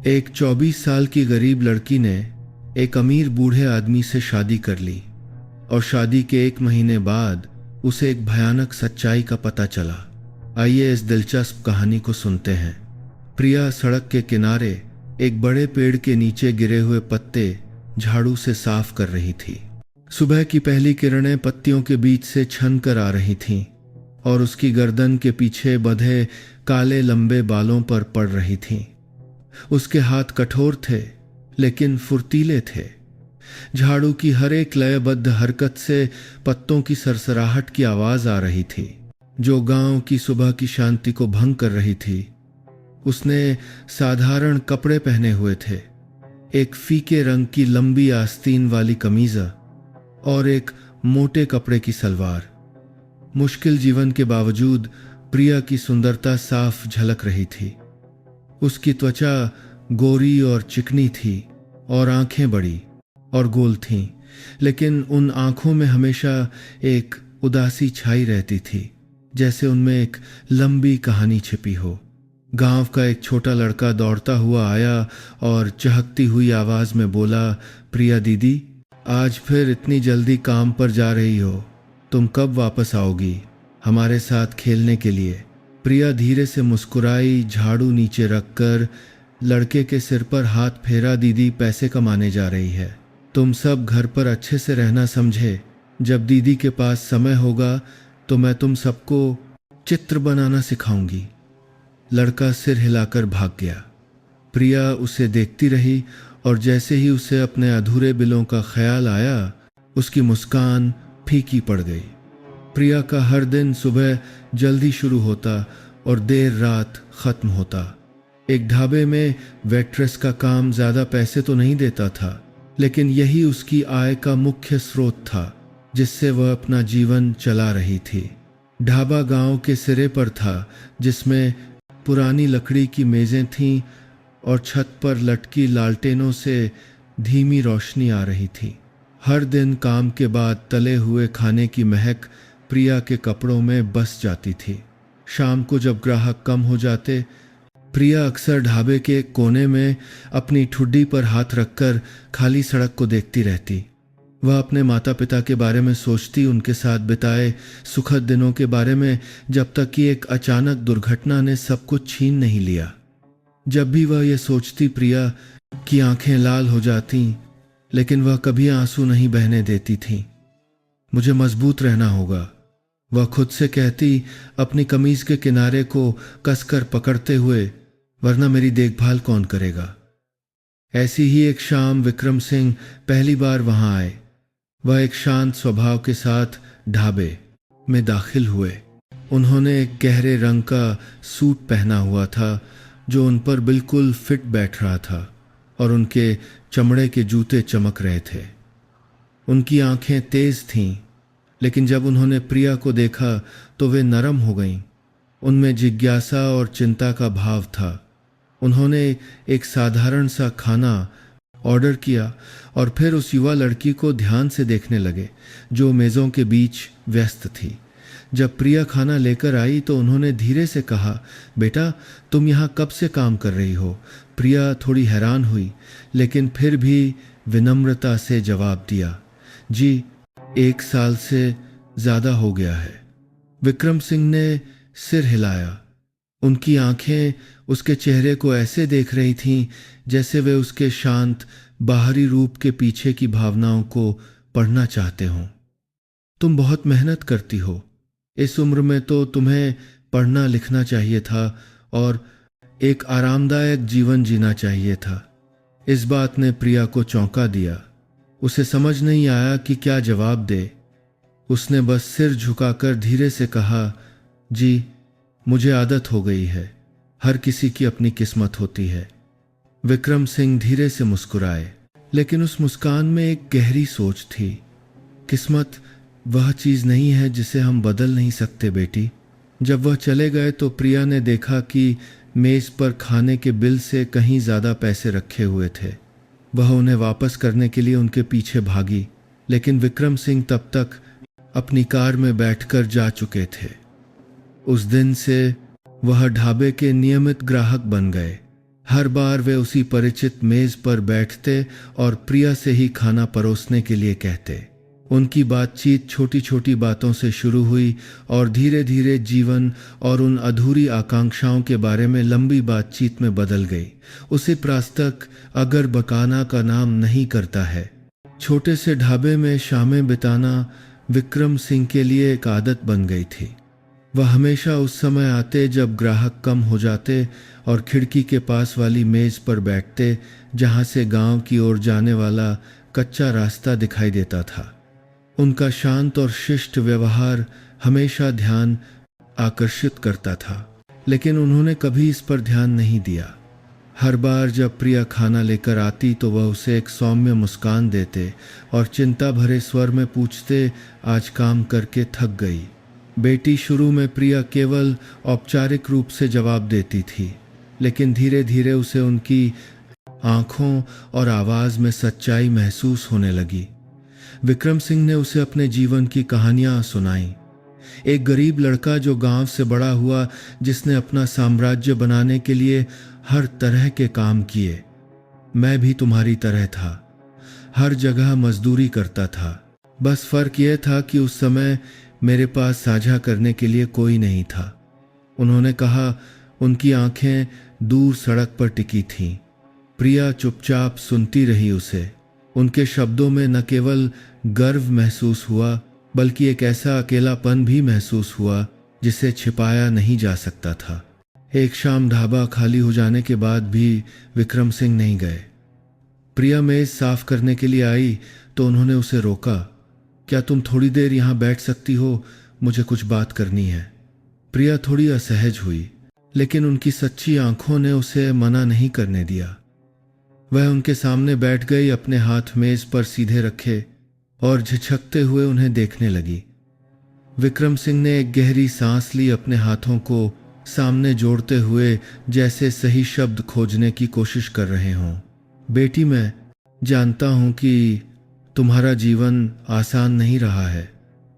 एक 24 साल की गरीब लड़की ने एक अमीर बूढ़े आदमी से शादी कर ली और शादी के 1 महीने बाद उसे एक भयानक सच्चाई का पता चला। आइए इस दिलचस्प कहानी को सुनते हैं। प्रिया सड़क के किनारे एक बड़े पेड़ के नीचे गिरे हुए पत्ते झाड़ू से साफ कर रही थी। सुबह की पहली किरणें पत्तियों के बीच से छन कर आ रही थीं और उसकी गर्दन के पीछे बंधे काले लंबे बालों पर पड़ रही थीं। उसके हाथ कठोर थे लेकिन फुर्तीले थे। झाड़ू की हर एक लयबद्ध हरकत से पत्तों की सरसराहट की आवाज आ रही थी जो गांव की सुबह की शांति को भंग कर रही थी। उसने साधारण कपड़े पहने हुए थे, एक फीके रंग की लंबी आस्तीन वाली कमीज और एक मोटे कपड़े की सलवार। मुश्किल जीवन के बावजूद प्रिया की सुंदरता साफ झलक रही थी। उसकी त्वचा गोरी और चिकनी थी और आंखें बड़ी और गोल थीं, लेकिन उन आंखों में हमेशा एक उदासी छाई रहती थी, जैसे उनमें एक लंबी कहानी छिपी हो। गांव का एक छोटा लड़का दौड़ता हुआ आया और चहकती हुई आवाज में बोला, प्रिया दीदी, आज फिर इतनी जल्दी काम पर जा रही हो? तुम कब वापस आओगी हमारे साथ खेलने के लिए? प्रिया धीरे से मुस्कुराई, झाड़ू नीचे रखकर लड़के के सिर पर हाथ फेरा। दीदी पैसे कमाने जा रही है, तुम सब घर पर अच्छे से रहना समझे। जब दीदी के पास समय होगा तो मैं तुम सबको चित्र बनाना सिखाऊंगी। लड़का सिर हिलाकर भाग गया। प्रिया उसे देखती रही और जैसे ही उसे अपने अधूरे बिलों का ख्याल आया, उसकी मुस्कान फीकी पड़ गई। प्रिया का हर दिन सुबह जल्दी शुरू होता और देर रात खत्म होता। एक ढाबे में वेट्रेस का काम ज्यादा पैसे तो नहीं देता था, लेकिन यही उसकी आय का मुख्य स्रोत था जिससे वह अपना जीवन चला रही थी। ढाबा गांव के सिरे पर था, जिसमें पुरानी लकड़ी की मेजें थीं और छत पर लटकी लालटेनों से धीमी रोशनी आ रही थी। हर दिन काम के बाद तले हुए खाने की महक प्रिया के कपड़ों में बस जाती थी। शाम को जब ग्राहक कम हो जाते, प्रिया अक्सर ढाबे के कोने में अपनी ठुड्डी पर हाथ रखकर खाली सड़क को देखती रहती। वह अपने माता पिता के बारे में सोचती, उनके साथ बिताए सुखद दिनों के बारे में, जब तक कि एक अचानक दुर्घटना ने सब कुछ छीन नहीं लिया। जब भी वह यह सोचती, प्रिया की आंखें लाल हो जाती, लेकिन वह कभी आंसू नहीं बहने देती थी। मुझे मजबूत रहना होगा, वह खुद से कहती, अपनी कमीज के किनारे को कसकर पकड़ते हुए, वरना मेरी देखभाल कौन करेगा। ऐसी ही एक शाम विक्रम सिंह पहली बार वहां आए। वह एक शांत स्वभाव के साथ ढाबे में दाखिल हुए। उन्होंने एक गहरे रंग का सूट पहना हुआ था जो उन पर बिल्कुल फिट बैठ रहा था और उनके चमड़े के जूते चमक रहे थे। उनकी आंखें तेज थीं, लेकिन जब उन्होंने प्रिया को देखा तो वे नरम हो गईं। उनमें जिज्ञासा और चिंता का भाव था। उन्होंने एक साधारण सा खाना ऑर्डर किया और फिर उस युवा लड़की को ध्यान से देखने लगे जो मेज़ों के बीच व्यस्त थी। जब प्रिया खाना लेकर आई तो उन्होंने धीरे से कहा, बेटा, तुम यहाँ कब से काम कर रही हो? प्रिया थोड़ी हैरान हुई, लेकिन फिर भी विनम्रता से जवाब दिया, जी, 1 साल से ज्यादा हो गया है। विक्रम सिंह ने सिर हिलाया। उनकी आंखें उसके चेहरे को ऐसे देख रही थीं जैसे वे उसके शांत बाहरी रूप के पीछे की भावनाओं को पढ़ना चाहते हों। तुम बहुत मेहनत करती हो। इस उम्र में तो तुम्हें पढ़ना लिखना चाहिए था और एक आरामदायक जीवन जीना चाहिए था। इस बात ने प्रिया को चौंका दिया। उसे समझ नहीं आया कि क्या जवाब दे। उसने बस सिर झुकाकर धीरे से कहा, जी, मुझे आदत हो गई है। हर किसी की अपनी किस्मत होती है। विक्रम सिंह धीरे से मुस्कुराए, लेकिन उस मुस्कान में एक गहरी सोच थी। किस्मत वह चीज नहीं है जिसे हम बदल नहीं सकते बेटी। जब वह चले गए तो प्रिया ने देखा कि मेज पर खाने के बिल से कहीं ज्यादा पैसे रखे हुए थे। वह उन्हें वापस करने के लिए उनके पीछे भागी, लेकिन विक्रम सिंह तब तक अपनी कार में बैठकर जा चुके थे। उस दिन से वह ढाबे के नियमित ग्राहक बन गए। हर बार वे उसी परिचित मेज पर बैठते और प्रिया से ही खाना परोसने के लिए कहते। उनकी बातचीत छोटी छोटी बातों से शुरू हुई और धीरे धीरे जीवन और उन अधूरी आकांक्षाओं के बारे में लंबी बातचीत में बदल गई। उसे प्रास्तक अगर बकाना का नाम नहीं करता है। छोटे से ढाबे में शामें बिताना विक्रम सिंह के लिए एक आदत बन गई थी। वह हमेशा उस समय आते जब ग्राहक कम हो जाते और खिड़की के पास वाली मेज पर बैठते जहां से गांव की ओर जाने वाला कच्चा रास्ता दिखाई देता था। उनका शांत और शिष्ट व्यवहार हमेशा ध्यान आकर्षित करता था, लेकिन उन्होंने कभी इस पर ध्यान नहीं दिया। हर बार जब प्रिया खाना लेकर आती तो वह उसे एक सौम्य मुस्कान देते और चिंता भरे स्वर में पूछते, आज काम करके थक गई? बेटी शुरू में प्रिया केवल औपचारिक रूप से जवाब देती थी, लेकिन धीरे धीरे उसे उनकी आंखों और आवाज में सच्चाई महसूस होने लगी। विक्रम सिंह ने उसे अपने जीवन की कहानियां सुनाई। एक गरीब लड़का जो गांव से बड़ा हुआ, जिसने अपना साम्राज्य बनाने के लिए हर तरह के काम किए। मैं भी तुम्हारी तरह था, हर जगह मजदूरी करता था। बस फर्क यह था कि उस समय मेरे पास साझा करने के लिए कोई नहीं था। उन्होंने कहा। उनकी आंखें दूर सड़क पर टिकी थीं। प्रिया चुपचाप सुनती रही उसे। उनके शब्दों में न केवल गर्व महसूस हुआ, बल्कि एक ऐसा अकेलापन भी महसूस हुआ जिसे छिपाया नहीं जा सकता था। एक शाम ढाबा खाली हो जाने के बाद भी विक्रम सिंह नहीं गए। प्रिया मेज साफ करने के लिए आई तो उन्होंने उसे रोका। क्या तुम थोड़ी देर यहां बैठ सकती हो? मुझे कुछ बात करनी है। प्रिया थोड़ी असहज हुई, लेकिन उनकी सच्ची आंखों ने उसे मना नहीं करने दिया। वह उनके सामने बैठ गई, अपने हाथ मेज पर सीधे रखे और झिझकते हुए उन्हें देखने लगी। विक्रम सिंह ने एक गहरी सांस ली, अपने हाथों को सामने जोड़ते हुए, जैसे सही शब्द खोजने की कोशिश कर रहे हों। बेटी, मैं जानता हूं कि तुम्हारा जीवन आसान नहीं रहा है।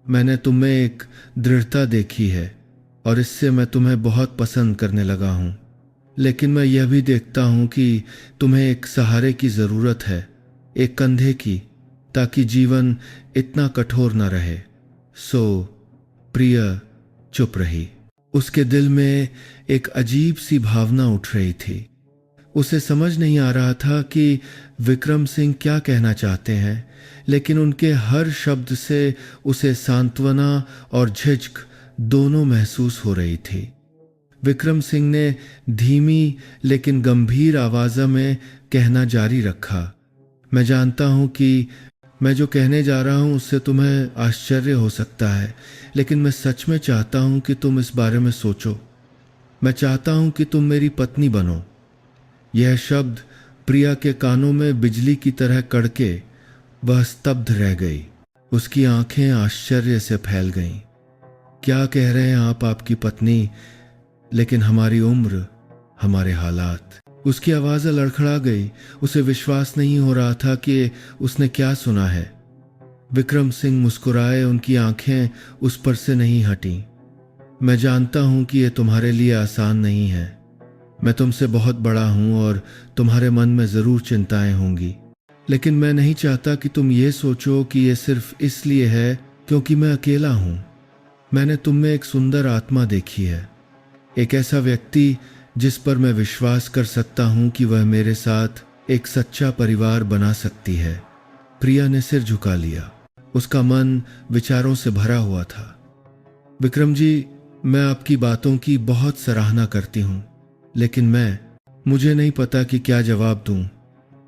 मैंने तुम में एक दृढ़ता देखी है और इससे मैं तुम्हें बहुत पसंद करने लगा हूं। लेकिन मैं यह भी देखता हूं कि तुम्हें एक सहारे की जरूरत है, एक कंधे की, ताकि जीवन इतना कठोर न रहे। सो प्रिया चुप रही। उसके दिल में एक अजीब सी भावना उठ रही थी। उसे समझ नहीं आ रहा था कि विक्रम सिंह क्या कहना चाहते हैं, लेकिन उनके हर शब्द से उसे सांत्वना और झिझक दोनों महसूस हो रही थी। विक्रम सिंह ने धीमी लेकिन गंभीर आवाज़ में कहना जारी रखा, मैं जानता हूं कि मैं जो कहने जा रहा हूं उससे तुम्हें आश्चर्य हो सकता है, लेकिन मैं सच में चाहता हूं कि तुम इस बारे में सोचो। मैं चाहता हूं कि तुम मेरी पत्नी बनो। यह शब्द प्रिया के कानों में बिजली की तरह कड़के। वह स्तब्ध रह गई। उसकी आंखें आश्चर्य से फैल गईं। क्या कह रहे हैं आप? आपकी पत्नी? लेकिन हमारी उम्र, हमारे हालात। उसकी आवाज़ लड़खड़ा गई। उसे विश्वास नहीं हो रहा था कि उसने क्या सुना है। विक्रम सिंह मुस्कुराए, उनकी आंखें उस पर से नहीं हटीं। मैं जानता हूं कि यह तुम्हारे लिए आसान नहीं है। मैं तुमसे बहुत बड़ा हूं और तुम्हारे मन में ज़रूर चिंताएं होंगी, लेकिन मैं नहीं चाहता कि तुम ये सोचो कि यह सिर्फ इसलिए है क्योंकि मैं अकेला हूं। मैंने तुम में एक सुंदर आत्मा देखी है, एक ऐसा व्यक्ति जिस पर मैं विश्वास कर सकता हूं कि वह मेरे साथ एक सच्चा परिवार बना सकती है। प्रिया ने सिर झुका लिया। उसका मन विचारों से भरा हुआ था। विक्रम जी, मैं आपकी बातों की बहुत सराहना करती हूं, लेकिन मुझे नहीं पता कि क्या जवाब दूं।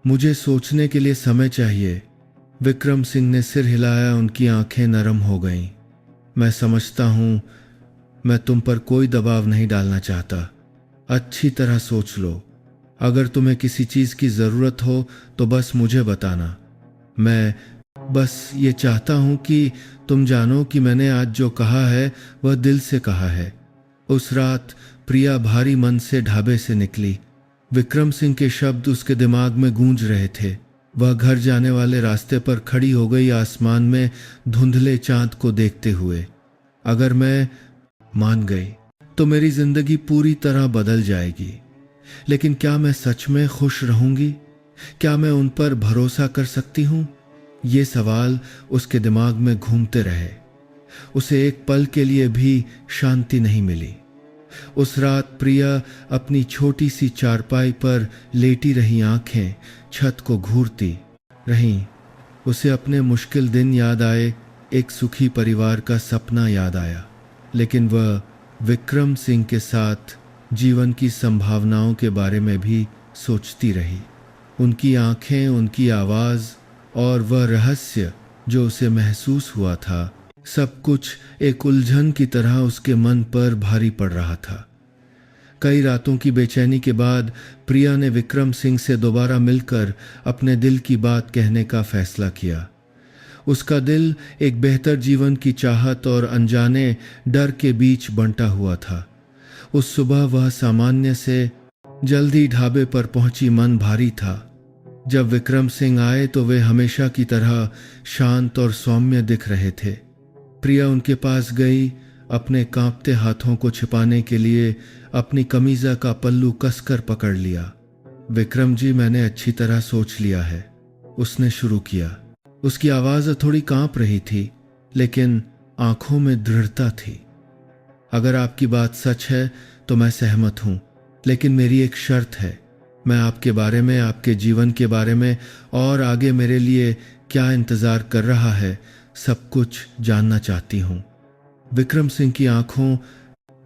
मुझे सोचने के लिए समय चाहिए। विक्रम सिंह ने सिर हिलाया, उनकी आंखें नरम हो गईं। मैं समझता हूं, मैं तुम पर कोई दबाव नहीं डालना चाहता। अच्छी तरह सोच लो। अगर तुम्हें किसी चीज की जरूरत हो तो बस मुझे बताना। मैं बस ये चाहता हूं कि तुम जानो कि मैंने आज जो कहा है वह दिल से कहा है। उस रात प्रिया भारी मन से ढाबे से निकली। विक्रम सिंह के शब्द उसके दिमाग में गूंज रहे थे। वह घर जाने वाले रास्ते पर खड़ी हो गई, आसमान में धुंधले चांद को देखते हुए। अगर मैं मान गई तो मेरी जिंदगी पूरी तरह बदल जाएगी। लेकिन क्या मैं सच में खुश रहूंगी? क्या मैं उन पर भरोसा कर सकती हूँ? ये सवाल उसके दिमाग में घूमते रहे। उसे एक पल के लिए भी शांति नहीं मिली। उस रात प्रिया अपनी छोटी सी चारपाई पर लेटी रही, आंखें छत को घूरती रहीं। उसे अपने मुश्किल दिन याद आए, एक सुखी परिवार का सपना याद आया, लेकिन वह विक्रम सिंह के साथ जीवन की संभावनाओं के बारे में भी सोचती रही। उनकी आंखें, उनकी आवाज़ और वह रहस्य जो उसे महसूस हुआ था, सब कुछ एक उलझन की तरह उसके मन पर भारी पड़ रहा था। कई रातों की बेचैनी के बाद प्रिया ने विक्रम सिंह से दोबारा मिलकर अपने दिल की बात कहने का फैसला किया। उसका दिल एक बेहतर जीवन की चाहत और अनजाने डर के बीच बंटा हुआ था। उस सुबह वह सामान्य से जल्दी ढाबे पर पहुंची, मन भारी था। जब विक्रम सिंह आए तो वे हमेशा की तरह शांत और सौम्य दिख रहे थे। प्रिया उनके पास गई, अपने कांपते हाथों को छिपाने के लिए अपनी कमीजा का पल्लू कसकर पकड़ लिया। विक्रम जी, मैंने अच्छी तरह सोच लिया है, उसने शुरू किया। उसकी आवाज़ थोड़ी कांप रही थी, लेकिन आंखों में दृढ़ता थी। अगर आपकी बात सच है तो मैं सहमत हूं, लेकिन मेरी एक शर्त है। मैं आपके बारे में, आपके जीवन के बारे में और आगे मेरे लिए क्या इंतज़ार कर रहा है, सब कुछ जानना चाहती हूं। विक्रम सिंह की आंखों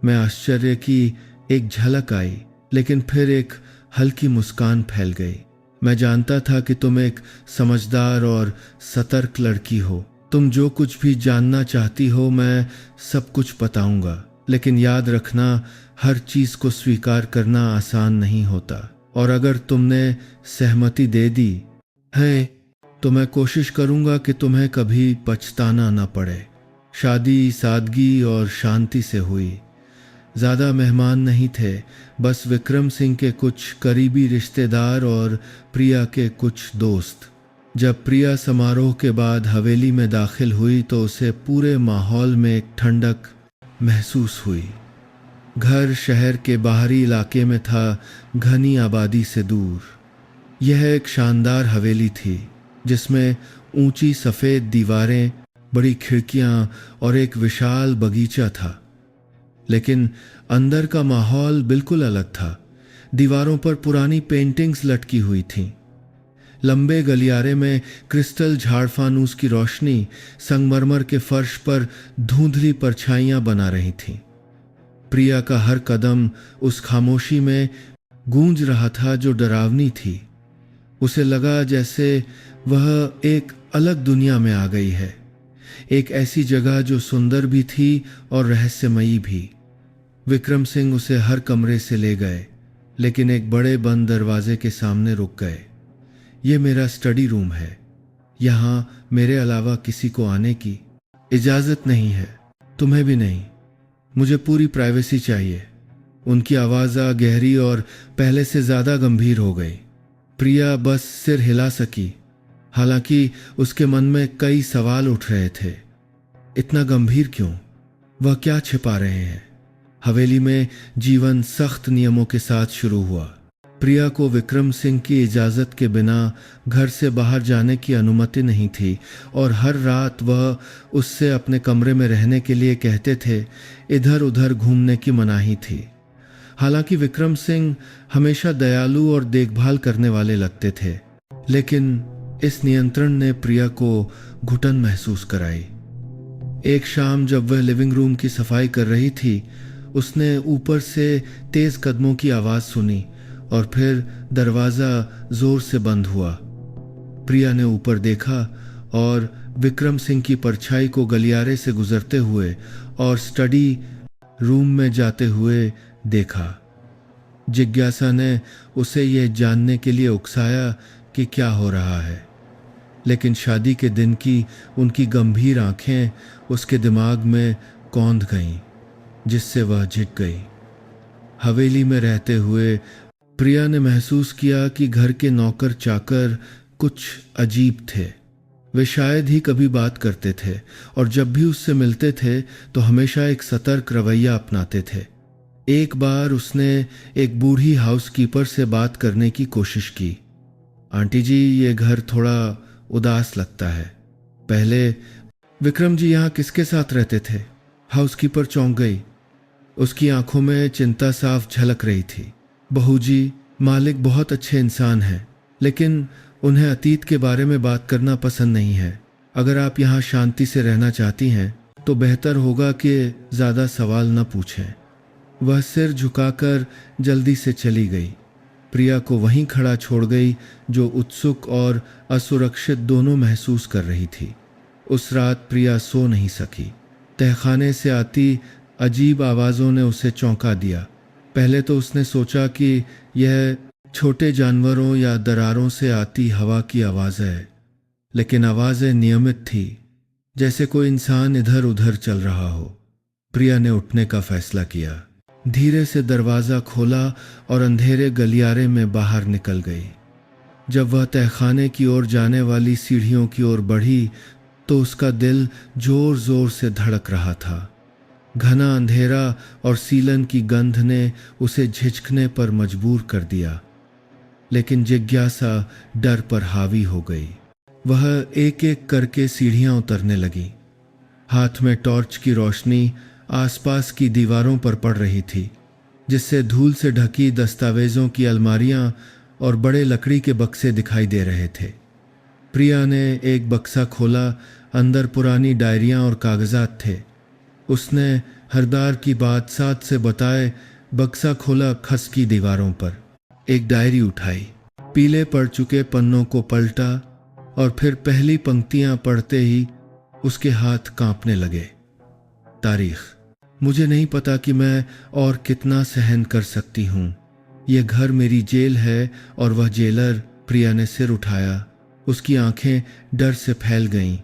में आश्चर्य की एक झलक आई, लेकिन फिर एक हल्की मुस्कान फैल गई। मैं जानता था कि तुम एक समझदार और सतर्क लड़की हो। तुम जो कुछ भी जानना चाहती हो मैं सब कुछ बताऊंगा, लेकिन याद रखना, हर चीज को स्वीकार करना आसान नहीं होता। और अगर तुमने सहमति दे दी है तो मैं कोशिश करूंगा कि तुम्हें कभी पछताना न पड़े। शादी सादगी और शांति से हुई। ज़्यादा मेहमान नहीं थे, बस विक्रम सिंह के कुछ करीबी रिश्तेदार और प्रिया के कुछ दोस्त। जब प्रिया समारोह के बाद हवेली में दाखिल हुई तो उसे पूरे माहौल में एक ठंडक महसूस हुई। घर शहर के बाहरी इलाके में था, घनी आबादी से दूर। यह एक शानदार हवेली थी, जिसमें ऊंची सफ़ेद दीवारें, बड़ी खिड़कियां और एक विशाल बगीचा था। लेकिन अंदर का माहौल बिल्कुल अलग था। दीवारों पर पुरानी पेंटिंग्स लटकी हुई थीं। लंबे गलियारे में क्रिस्टल झाड़फानूस की रोशनी संगमरमर के फर्श पर धुंधली परछाइयां बना रही थीं। प्रिया का हर कदम उस खामोशी में गूंज रहा था जो डरावनी थी। उसे लगा जैसे वह एक अलग दुनिया में आ गई है, एक ऐसी जगह जो सुंदर भी थी और रहस्यमयी भी। विक्रम सिंह उसे हर कमरे से ले गए, लेकिन एक बड़े बंद दरवाजे के सामने रुक गए। ये मेरा स्टडी रूम है, यहाँ मेरे अलावा किसी को आने की इजाज़त नहीं है, तुम्हें भी नहीं। मुझे पूरी प्राइवेसी चाहिए। उनकी आवाज़ गहरी और पहले से ज़्यादा गंभीर हो गई। प्रिया बस सिर हिला सकी, हालांकि उसके मन में कई सवाल उठ रहे थे। इतना गंभीर क्यों? वह क्या छिपा रहे हैं? हवेली में जीवन सख्त नियमों के साथ शुरू हुआ। प्रिया को विक्रम सिंह की इजाज़त के बिना घर से बाहर जाने की अनुमति नहीं थी और हर रात वह उससे अपने कमरे में रहने के लिए कहते थे। इधर उधर घूमने की मनाही थी। हालांकि विक्रम सिंह हमेशा दयालु और देखभाल करने वाले लगते थे, लेकिन इस नियंत्रण ने प्रिया को घुटन महसूस कराई। एक शाम जब वह लिविंग रूम की सफाई कर रही थी, उसने ऊपर से तेज कदमों की आवाज सुनी और फिर दरवाजा जोर से बंद हुआ। प्रिया ने ऊपर देखा और विक्रम सिंह की परछाई को गलियारे से गुजरते हुए और स्टडी रूम में जाते हुए देखा। जिज्ञासा ने उसे यह जानने के लिए उकसाया कि क्या हो रहा है, लेकिन शादी के दिन की उनकी गंभीर आंखें उसके दिमाग में कौंध गईं, जिससे वह झिक गई। हवेली में रहते हुए प्रिया ने महसूस किया कि घर के नौकर चाकर कुछ अजीब थे। वे शायद ही कभी बात करते थे और जब भी उससे मिलते थे तो हमेशा एक सतर्क रवैया अपनाते थे। एक बार उसने एक बूढ़ी हाउसकीपर से बात करने की कोशिश की। आंटी जी, ये घर थोड़ा उदास लगता है। पहले विक्रम जी यहाँ किसके साथ रहते थे? हाउसकीपर चौंक गई। उसकी आंखों में चिंता साफ झलक रही थी। बहू जी, मालिक बहुत अच्छे इंसान हैं, लेकिन उन्हें अतीत के बारे में बात करना पसंद नहीं है। अगर आप यहाँ शांति से रहना चाहती हैं तो बेहतर होगा कि ज़्यादा सवाल न पूछें। वह सिर झुकाकर जल्दी से चली गई। प्रिया को वहीं खड़ा छोड़ गई, जो उत्सुक और असुरक्षित दोनों महसूस कर रही थी। उस रात प्रिया सो नहीं सकी। तहखाने से आती अजीब आवाज़ों ने उसे चौंका दिया। पहले तो उसने सोचा कि यह छोटे जानवरों या दरारों से आती हवा की आवाज़ है, लेकिन आवाज़ें नियमित थी, जैसे कोई इंसान इधर उधर चल रहा हो। प्रिया ने उठने का फैसला किया। धीरे से दरवाज़ा खोला और अंधेरे गलियारे में बाहर निकल गई। जब वह तहखाने की ओर जाने वाली सीढ़ियों की ओर बढ़ी तो उसका दिल जोर जोर से धड़क रहा था। घना अंधेरा और सीलन की गंध ने उसे झिझकने पर मजबूर कर दिया, लेकिन जिज्ञासा डर पर हावी हो गई। वह एक एक करके सीढ़ियां उतरने लगी। हाथ में टॉर्च की रोशनी आसपास की दीवारों पर पड़ रही थी, जिससे धूल से ढकी दस्तावेजों की अलमारियां और बड़े लकड़ी के बक्से दिखाई दे रहे थे। प्रिया ने एक बक्सा खोला। अंदर पुरानी डायरियां और कागजात थे। उसने हरदार की बात साथ से बताए बक्सा खोला। खसकी दीवारों पर एक डायरी उठाई, पीले पड़ चुके पन्नों को पलटा और फिर पहली पंक्तियां पढ़ते ही उसके हाथ कांपने लगे। तारीख: मुझे नहीं पता कि मैं और कितना सहन कर सकती हूँ। यह घर मेरी जेल है और वह जेलर। प्रिया ने सिर उठाया। उसकी आंखें डर से फैल गईं।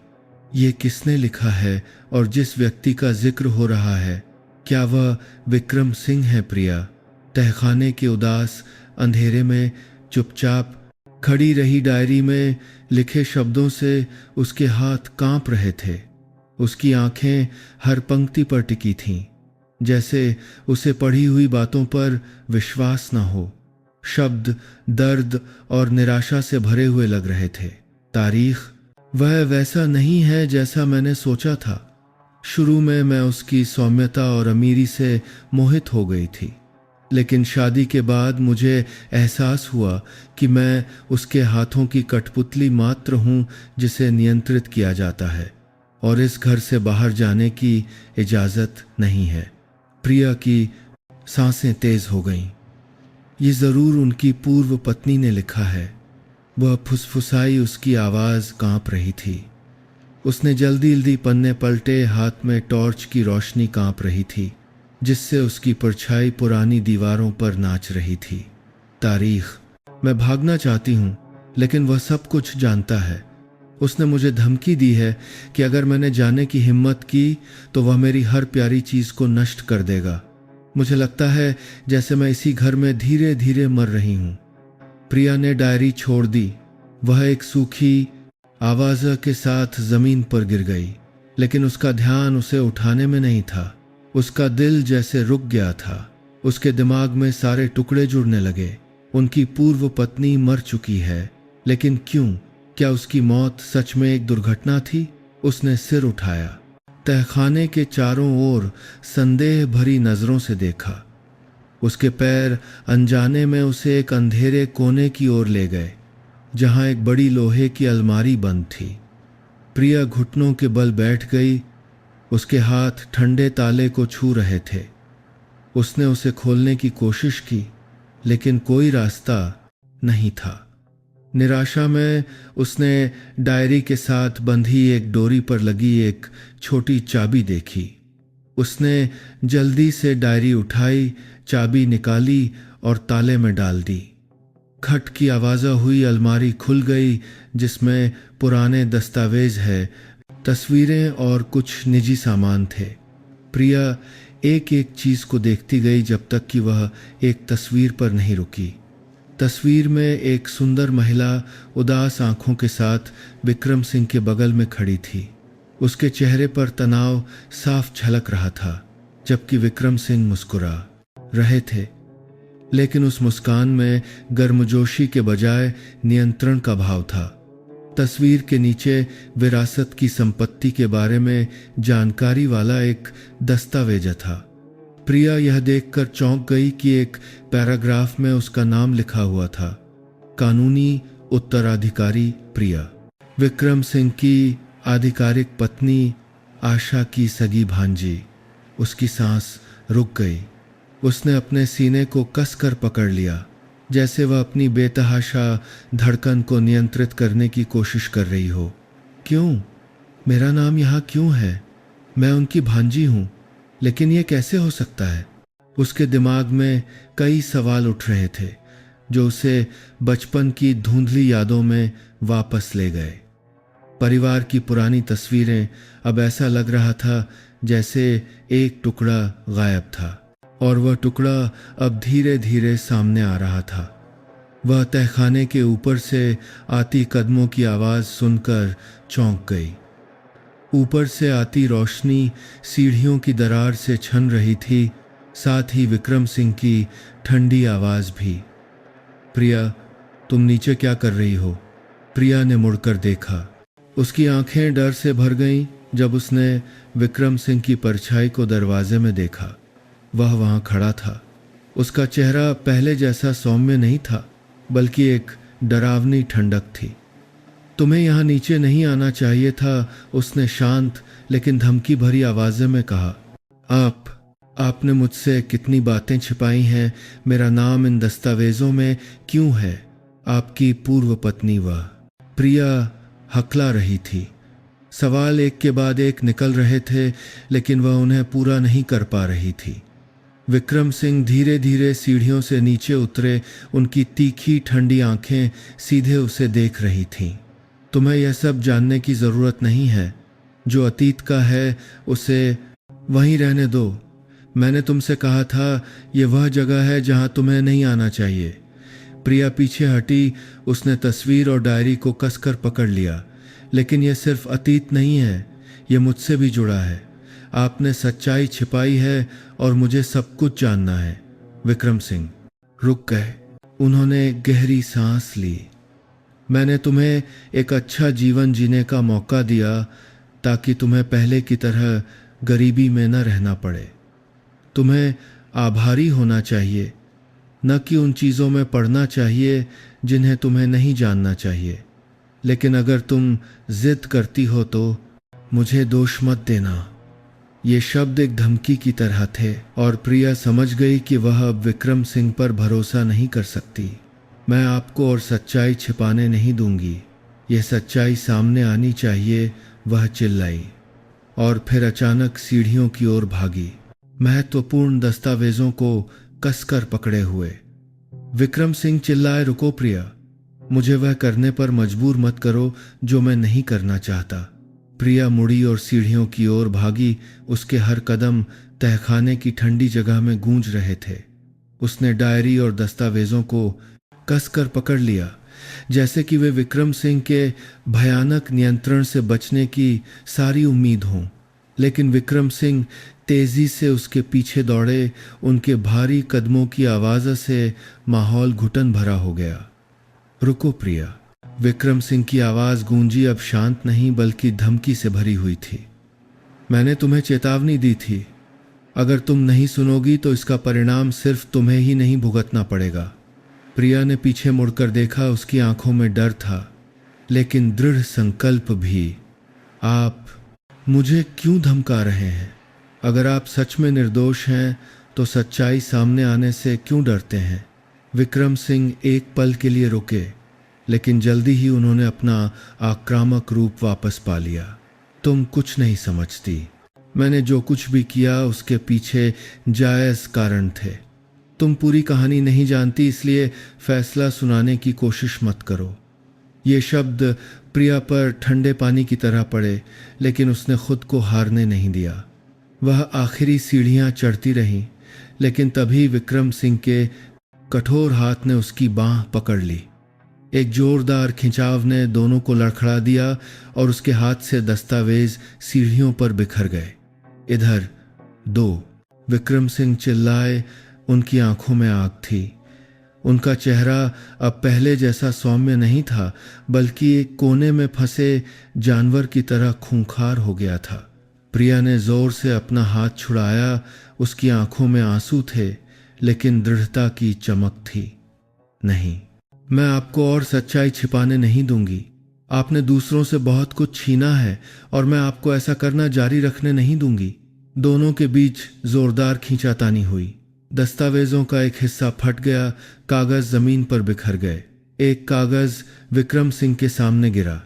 ये किसने लिखा है और जिस व्यक्ति का जिक्र हो रहा है, क्या वह विक्रम सिंह है? प्रिया तहखाने के उदास अंधेरे में चुपचाप खड़ी रही। डायरी में लिखे शब्दों से उसके हाथ कांप रहे थे। उसकी आंखें हर पंक्ति पर टिकी थीं, जैसे उसे पढ़ी हुई बातों पर विश्वास न हो। शब्द दर्द और निराशा से भरे हुए लग रहे थे। तारीख: वह वैसा नहीं है जैसा मैंने सोचा था। शुरू में मैं उसकी सौम्यता और अमीरी से मोहित हो गई थी, लेकिन शादी के बाद मुझे एहसास हुआ कि मैं उसके हाथों की कठपुतली मात्र हूं, जिसे नियंत्रित किया जाता है, और इस घर से बाहर जाने की इजाज़त नहीं है। प्रिया की सांसें तेज हो गईं। ये ज़रूर उनकी पूर्व पत्नी ने लिखा है। वह फुसफुसाई। उसकी आवाज़ कांप रही थी। उसने जल्दी जल्दी पन्ने पलटे। हाथ में टॉर्च की रोशनी कांप रही थी, जिससे उसकी परछाई पुरानी दीवारों पर नाच रही थी। तारीख: मैं भागना चाहती हूँ, लेकिन वह सब कुछ जानता है। उसने मुझे धमकी दी है कि अगर मैंने जाने की हिम्मत की तो वह मेरी हर प्यारी चीज़ को नष्ट कर देगा। मुझे लगता है जैसे मैं इसी घर में धीरे धीरे मर रही हूँ। प्रिया ने डायरी छोड़ दी। वह एक सूखी आवाज़ के साथ ज़मीन पर गिर गई, लेकिन उसका ध्यान उसे उठाने में नहीं था। उसका दिल जैसे रुक गया था। उसके दिमाग में सारे टुकड़े जुड़ने लगे। उनकी पूर्व पत्नी मर चुकी है, लेकिन क्यों? क्या उसकी मौत सच में एक दुर्घटना थी? उसने सिर उठाया। तहखाने के चारों ओर संदेह भरी नजरों से देखा। उसके पैर अनजाने में उसे एक अंधेरे कोने की ओर ले गए, जहां एक बड़ी लोहे की अलमारी बंद थी। प्रिया घुटनों के बल बैठ गई। उसके हाथ ठंडे ताले को छू रहे थे। उसने उसे खोलने की कोशिश की, लेकिन कोई रास्ता नहीं था। निराशा में उसने डायरी के साथ बंधी एक डोरी पर लगी एक छोटी चाबी देखी। उसने जल्दी से डायरी उठाई, चाबी निकाली और ताले में डाल दी। खट की आवाज़ हुई। अलमारी खुल गई, जिसमें पुराने दस्तावेज है, तस्वीरें और कुछ निजी सामान थे। प्रिया एक एक चीज़ को देखती गई जब तक कि वह एक तस्वीर पर नहीं रुकी। तस्वीर में एक सुंदर महिला उदास आंखों के साथ विक्रम सिंह के बगल में खड़ी थी। उसके चेहरे पर तनाव साफ झलक रहा था, जबकि विक्रम सिंह मुस्कुरा। रहे थे, लेकिन उस मुस्कान में गर्मजोशी के बजाय नियंत्रण का भाव था। तस्वीर के नीचे विरासत की संपत्ति के बारे में जानकारी वाला एक दस्तावेज था। प्रिया यह देखकर चौंक गई कि एक पैराग्राफ में उसका नाम लिखा हुआ था, कानूनी उत्तराधिकारी प्रिया, विक्रम सिंह की आधिकारिक पत्नी, आशा की सगी भांजी। उसकी सांस रुक गई। उसने अपने सीने को कसकर पकड़ लिया, जैसे वह अपनी बेतहाशा धड़कन को नियंत्रित करने की कोशिश कर रही हो। क्यों? मेरा नाम यहाँ क्यों है? मैं उनकी भांजी हूँ, लेकिन यह कैसे हो सकता है? उसके दिमाग में कई सवाल उठ रहे थे जो उसे बचपन की धुंधली यादों में वापस ले गए। परिवार की पुरानी तस्वीरें, अब ऐसा लग रहा था जैसे एक टुकड़ा गायब था और वह टुकड़ा अब धीरे धीरे सामने आ रहा था। वह तहखाने के ऊपर से आती कदमों की आवाज़ सुनकर चौंक गई। ऊपर से आती रोशनी सीढ़ियों की दरार से छन रही थी, साथ ही विक्रम सिंह की ठंडी आवाज़ भी। प्रिया, तुम नीचे क्या कर रही हो? प्रिया ने मुड़कर देखा। उसकी आंखें डर से भर गईं जब उसने विक्रम सिंह की परछाई को दरवाजे में देखा। वह वहां खड़ा था। उसका चेहरा पहले जैसा सौम्य नहीं था, बल्कि एक डरावनी ठंडक थी। तुम्हें यहाँ नीचे नहीं आना चाहिए था, उसने शांत लेकिन धमकी भरी आवाज़ में कहा। आपने मुझसे कितनी बातें छिपाई हैं। मेरा नाम इन दस्तावेजों में क्यों है? आपकी पूर्व पत्नी वह। प्रिया हकला रही थी। सवाल एक के बाद एक निकल रहे थे, लेकिन वह उन्हें पूरा नहीं कर पा रही थी। विक्रम सिंह धीरे धीरे सीढ़ियों से नीचे उतरे। उनकी तीखी ठंडी आंखें सीधे उसे देख रही थीं। तुम्हें यह सब जानने की ज़रूरत नहीं है। जो अतीत का है उसे वहीं रहने दो। मैंने तुमसे कहा था ये वह जगह है जहां तुम्हें नहीं आना चाहिए। प्रिया पीछे हटी। उसने तस्वीर और डायरी को कसकर पकड़ लिया। लेकिन यह सिर्फ अतीत नहीं है, यह मुझसे भी जुड़ा है। आपने सच्चाई छिपाई है और मुझे सब कुछ जानना है। विक्रम सिंह रुक गए। उन्होंने गहरी सांस ली। मैंने तुम्हें एक अच्छा जीवन जीने का मौका दिया ताकि तुम्हें पहले की तरह गरीबी में न रहना पड़े। तुम्हें आभारी होना चाहिए, न कि उन चीज़ों में पड़ना चाहिए जिन्हें तुम्हें नहीं जानना चाहिए। लेकिन अगर तुम जिद करती हो तो मुझे दोष मत देना। ये शब्द एक धमकी की तरह थे और प्रिया समझ गई कि वह अब विक्रम सिंह पर भरोसा नहीं कर सकती। मैं आपको और सच्चाई छिपाने नहीं दूंगी। यह सच्चाई सामने आनी चाहिए, वह चिल्लाई और फिर अचानक सीढ़ियों की ओर भागी, महत्वपूर्ण दस्तावेजों को कसकर पकड़े हुए। विक्रम सिंह चिल्लाए, रुको प्रिया, मुझे वह करने पर मजबूर मत करो जो मैं नहीं करना चाहता। प्रिया मुड़ी और सीढ़ियों की ओर भागी। उसके हर कदम तहखाने की ठंडी जगह में गूंज रहे थे। उसने डायरी और दस्तावेजों को कसकर पकड़ लिया, जैसे कि वे विक्रम सिंह के भयानक नियंत्रण से बचने की सारी उम्मीद हो। लेकिन विक्रम सिंह तेजी से उसके पीछे दौड़े। उनके भारी कदमों की आवाज़ से माहौल घुटन भरा हो गया। रुको प्रिया, विक्रम सिंह की आवाज़ गूंजी, अब शांत नहीं बल्कि धमकी से भरी हुई थी। मैंने तुम्हें चेतावनी दी थी। अगर तुम नहीं सुनोगी तो इसका परिणाम सिर्फ तुम्हें ही नहीं भुगतना पड़ेगा। प्रिया ने पीछे मुड़कर देखा। उसकी आंखों में डर था, लेकिन दृढ़ संकल्प भी। आप मुझे क्यों धमका रहे हैं? अगर आप सच में निर्दोष हैं तो सच्चाई सामने आने से क्यों डरते हैं? विक्रम सिंह एक पल के लिए रुके, लेकिन जल्दी ही उन्होंने अपना आक्रामक रूप वापस पा लिया। तुम कुछ नहीं समझती। मैंने जो कुछ भी किया उसके पीछे जायज़ कारण थे। तुम पूरी कहानी नहीं जानती, इसलिए फैसला सुनाने की कोशिश मत करो। ये शब्द प्रिया पर ठंडे पानी की तरह पड़े, लेकिन उसने खुद को हारने नहीं दिया। वह आखिरी सीढ़ियां चढ़ती रही, लेकिन तभी विक्रम सिंह के कठोर हाथ ने उसकी बांह पकड़ ली। एक जोरदार खिंचाव ने दोनों को लड़खड़ा दिया और उसके हाथ से दस्तावेज सीढ़ियों पर बिखर गए। इधर दो, विक्रम सिंह चिल्लाए। उनकी आंखों में आग थी। उनका चेहरा अब पहले जैसा सौम्य नहीं था, बल्कि एक कोने में फंसे जानवर की तरह खूंखार हो गया था। प्रिया ने जोर से अपना हाथ छुड़ाया। उसकी आंखों में आंसू थे, लेकिन दृढ़ता की चमक थी। नहीं, मैं आपको और सच्चाई छिपाने नहीं दूंगी। आपने दूसरों से बहुत कुछ छीना है और मैं आपको ऐसा करना जारी रखने नहीं दूंगी। दोनों के बीच जोरदार खींचातानी हुई। दस्तावेजों का एक हिस्सा फट गया, कागज जमीन पर बिखर गए। एक कागज विक्रम सिंह के सामने गिरा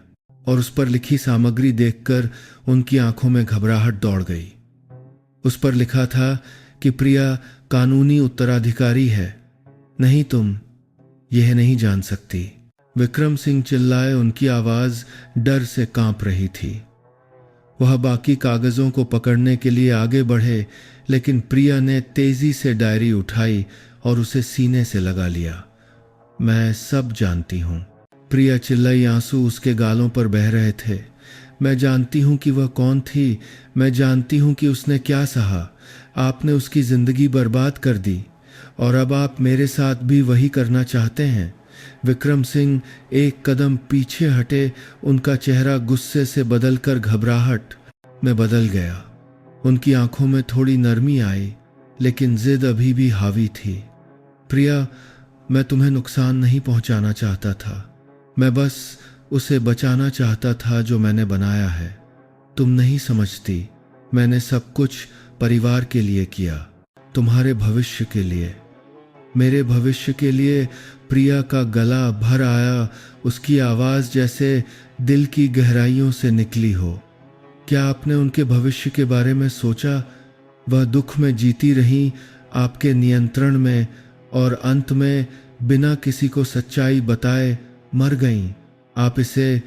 और उस पर लिखी सामग्री देखकर उनकी आंखों में घबराहट दौड़ गई। उस पर लिखा था कि प्रिया कानूनी उत्तराधिकारी है। नहीं, तुम यह नहीं जान सकती। विक्रम सिंह चिल्लाए। उनकी आवाज डर से कांप रही थी। वह बाकी कागजों को पकड़ने के लिए आगे बढ़े, लेकिन प्रिया ने तेजी से डायरी उठाई और उसे सीने से लगा लिया। मैं सब जानती हूं, प्रिया चिल्लाई। आंसू उसके गालों पर बह रहे थे। मैं जानती हूं कि वह कौन थी। मैं जानती हूं कि उसने क्या सहा। आपने उसकी जिंदगी बर्बाद कर दी और अब आप मेरे साथ भी वही करना चाहते हैं। विक्रम सिंह एक कदम पीछे हटे। उनका चेहरा गुस्से से बदलकर घबराहट में बदल गया। उनकी आंखों में थोड़ी नरमी आई, लेकिन जिद अभी भी हावी थी। प्रिया, मैं तुम्हें नुकसान नहीं पहुंचाना चाहता था। मैं बस उसे बचाना चाहता था जो मैंने बनाया है। तुम नहीं समझती, मैंने सब कुछ परिवार के लिए किया, तुम्हारे भविष्य के लिए, मेरे भविष्य के लिए। प्रिया का गला भर आया। उसकी आवाज जैसे दिल की गहराइयों से निकली हो। क्या आपने उनके भविष्य के बारे में सोचा? वह दुख में जीती रही, आपके नियंत्रण में, और अंत में बिना किसी को सच्चाई बताए मर गईं। आप इसे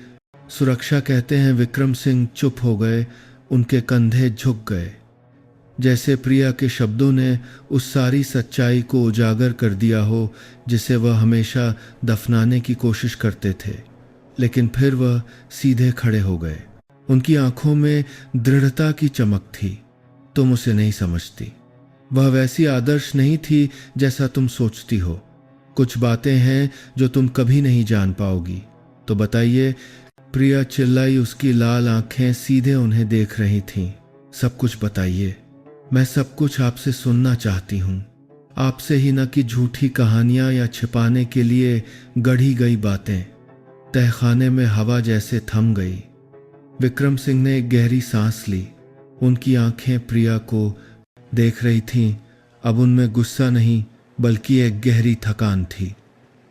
सुरक्षा कहते हैं। विक्रम सिंह चुप हो गए। उनके कंधे झुक गए, जैसे प्रिया के शब्दों ने उस सारी सच्चाई को उजागर कर दिया हो जिसे वह हमेशा दफनाने की कोशिश करते थे। लेकिन फिर वह सीधे खड़े हो गए। उनकी आंखों में दृढ़ता की चमक थी। तुम उसे नहीं समझती। वह वैसी आदर्श नहीं थी जैसा तुम सोचती हो। कुछ बातें हैं जो तुम कभी नहीं जान पाओगी। तो बताइए, प्रिया चिल्लाई। उसकी लाल आंखें सीधे उन्हें देख रही थीं। सब कुछ बताइए। मैं सब कुछ आपसे सुनना चाहती हूँ। आपसे ही, न कि झूठी कहानियां या छिपाने के लिए गढ़ी गई बातें। तहखाने में हवा जैसे थम गई। विक्रम सिंह ने एक गहरी सांस ली। उनकी आंखें प्रिया को देख रही थीं। अब उनमें गुस्सा नहीं, बल्कि एक गहरी थकान थी।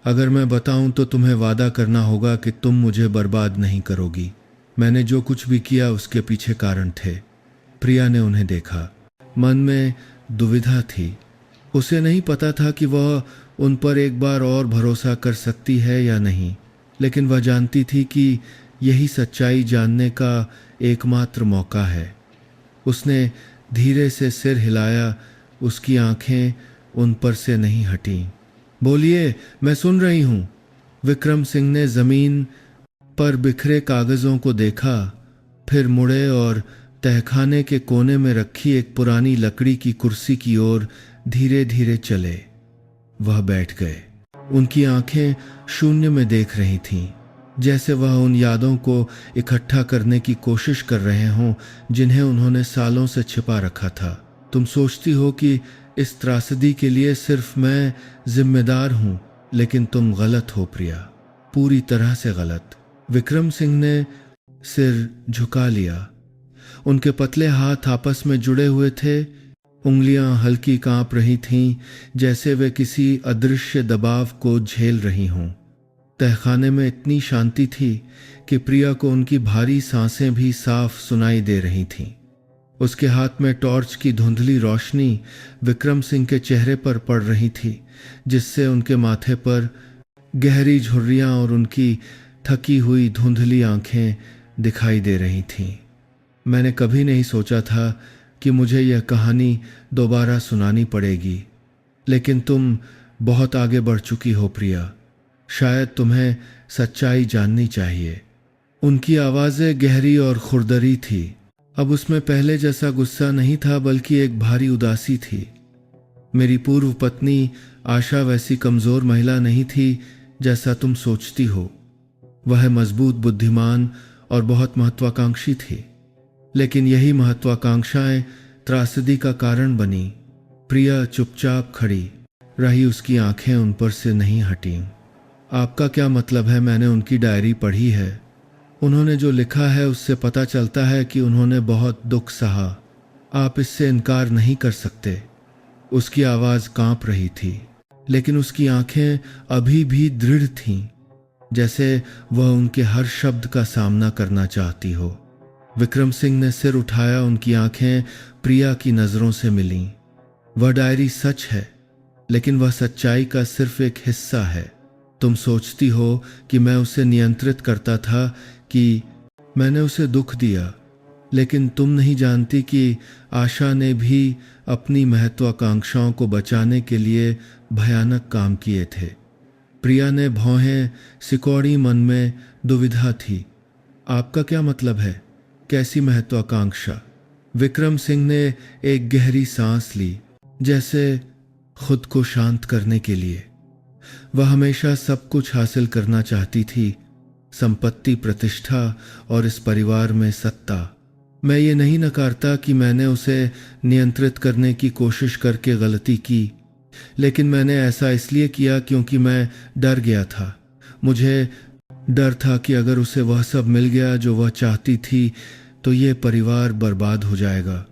अगर मैं बताऊं तो तुम्हें वादा करना होगा कि तुम मुझे बर्बाद नहीं करोगी। मैंने जो कुछ भी किया उसके पीछे कारण थे। प्रिया ने उन्हें देखा। मन में दुविधा थी। उसे नहीं पता था कि वह उन पर एक बार और भरोसा कर सकती है या नहीं, लेकिन वह जानती थी कि यही सच्चाई जानने का एकमात्र मौका है। उसने धीरे से सिर हिलाया। उसकी आंखें उन पर से नहीं हटीं। बोलिए, मैं सुन रही हूं। विक्रम सिंह ने जमीन पर बिखरे कागजों को देखा, फिर मुड़े और तहखाने के कोने में रखी एक पुरानी लकड़ी की कुर्सी की ओर धीरे धीरे चले। वह बैठ गए। उनकी आंखें शून्य में देख रही थीं, जैसे वह उन यादों को इकट्ठा करने की कोशिश कर रहे हों जिन्हें उन्होंने सालों से छिपा रखा था। तुम सोचती हो कि इस त्रासदी के लिए सिर्फ मैं जिम्मेदार हूं, लेकिन तुम गलत हो प्रिया, पूरी तरह से गलत। विक्रम सिंह ने सिर झुका लिया। उनके पतले हाथ आपस में जुड़े हुए थे। उंगलियां हल्की कांप रही थीं, जैसे वे किसी अदृश्य दबाव को झेल रही हों। तहखाने में इतनी शांति थी कि प्रिया को उनकी भारी सांसें भी साफ सुनाई दे रही थीं। उसके हाथ में टॉर्च की धुंधली रोशनी विक्रम सिंह के चेहरे पर पड़ रही थी, जिससे उनके माथे पर गहरी झुर्रियां और उनकी थकी हुई धुंधली आंखें दिखाई दे रही थीं। मैंने कभी नहीं सोचा था कि मुझे यह कहानी दोबारा सुनानी पड़ेगी, लेकिन तुम बहुत आगे बढ़ चुकी हो प्रिया। शायद तुम्हें सच्चाई जाननी चाहिए। उनकी आवाज़ें गहरी और खुरदरी थी। अब उसमें पहले जैसा गुस्सा नहीं था, बल्कि एक भारी उदासी थी। मेरी पूर्व पत्नी आशा वैसी कमज़ोर महिला नहीं थी जैसा तुम सोचती हो। वह मजबूत, बुद्धिमान और बहुत महत्वाकांक्षी थी, लेकिन यही महत्वाकांक्षाएं त्रासदी का कारण बनी। प्रिया चुपचाप खड़ी रही, उसकी आंखें उन पर से नहीं हटीं। आपका क्या मतलब है? मैंने उनकी डायरी पढ़ी है। उन्होंने जो लिखा है उससे पता चलता है कि उन्होंने बहुत दुख सहा। आप इससे इनकार नहीं कर सकते। उसकी आवाज़ कांप रही थी, लेकिन उसकी आंखें अभी भी दृढ़ थीं, जैसे वह उनके हर शब्द का सामना करना चाहती हो। विक्रम सिंह ने सिर उठाया, उनकी आंखें प्रिया की नज़रों से मिलीं। वह डायरी सच है, लेकिन वह सच्चाई का सिर्फ एक हिस्सा है। तुम सोचती हो कि मैं उसे नियंत्रित करता था, कि मैंने उसे दुख दिया, लेकिन तुम नहीं जानती कि आशा ने भी अपनी महत्वाकांक्षाओं को बचाने के लिए भयानक काम किए थे। प्रिया ने भौहें सिकोड़ी, मन में दुविधा थी। आपका क्या मतलब है? कैसी महत्वाकांक्षा? विक्रम सिंह ने एक गहरी सांस ली, जैसे खुद को शांत करने के लिए। वह हमेशा सब कुछ हासिल करना चाहती थी, संपत्ति, प्रतिष्ठा और इस परिवार में सत्ता। मैं ये नहीं नकारता कि मैंने उसे नियंत्रित करने की कोशिश करके गलती की, लेकिन मैंने ऐसा इसलिए किया क्योंकि मैं डर गया था। मुझे डर था कि अगर उसे वह सब मिल गया जो वह चाहती थी, तो ये परिवार बर्बाद हो जाएगा।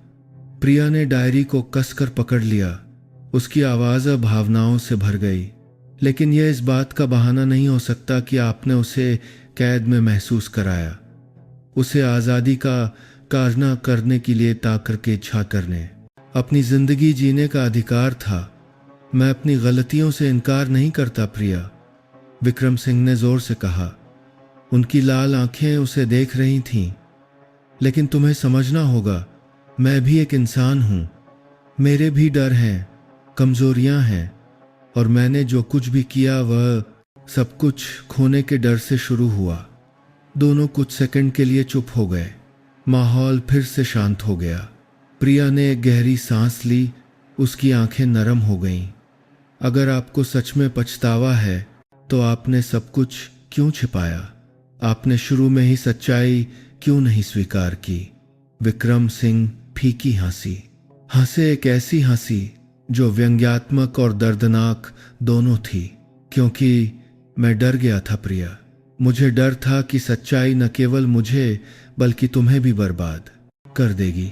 प्रिया ने डायरी को कसकर पकड़ लिया। उसकी आवाज़ अब भावनाओं से भर गई। लेकिन यह इस बात का बहाना नहीं हो सकता कि आपने उसे कैद में महसूस कराया। उसे आज़ादी का कारना करने के लिए ताकर के इच्छा करने, अपनी जिंदगी जीने का अधिकार था। मैं अपनी गलतियों से इनकार नहीं करता प्रिया, विक्रम सिंह ने जोर से कहा। उनकी लाल आंखें उसे देख रही थीं। लेकिन तुम्हें समझना होगा, मैं भी एक इंसान हूं। मेरे भी डर हैं, कमजोरियां हैं, और मैंने जो कुछ भी किया वह सब कुछ खोने के डर से शुरू हुआ। दोनों कुछ सेकंड के लिए चुप हो गए। माहौल फिर से शांत हो गया। प्रिया ने एक गहरी सांस ली, उसकी आंखें नरम हो गईं। अगर आपको सच में पछतावा है, तो आपने सब कुछ क्यों छिपाया? आपने शुरू में ही सच्चाई क्यों नहीं स्वीकार की? विक्रम सिंह फीकी हंसे, एक ऐसी हंसी जो व्यंग्यात्मक और दर्दनाक दोनों थी। क्योंकि मैं डर गया था प्रिया। मुझे डर था कि सच्चाई न केवल मुझे बल्कि तुम्हें भी बर्बाद कर देगी।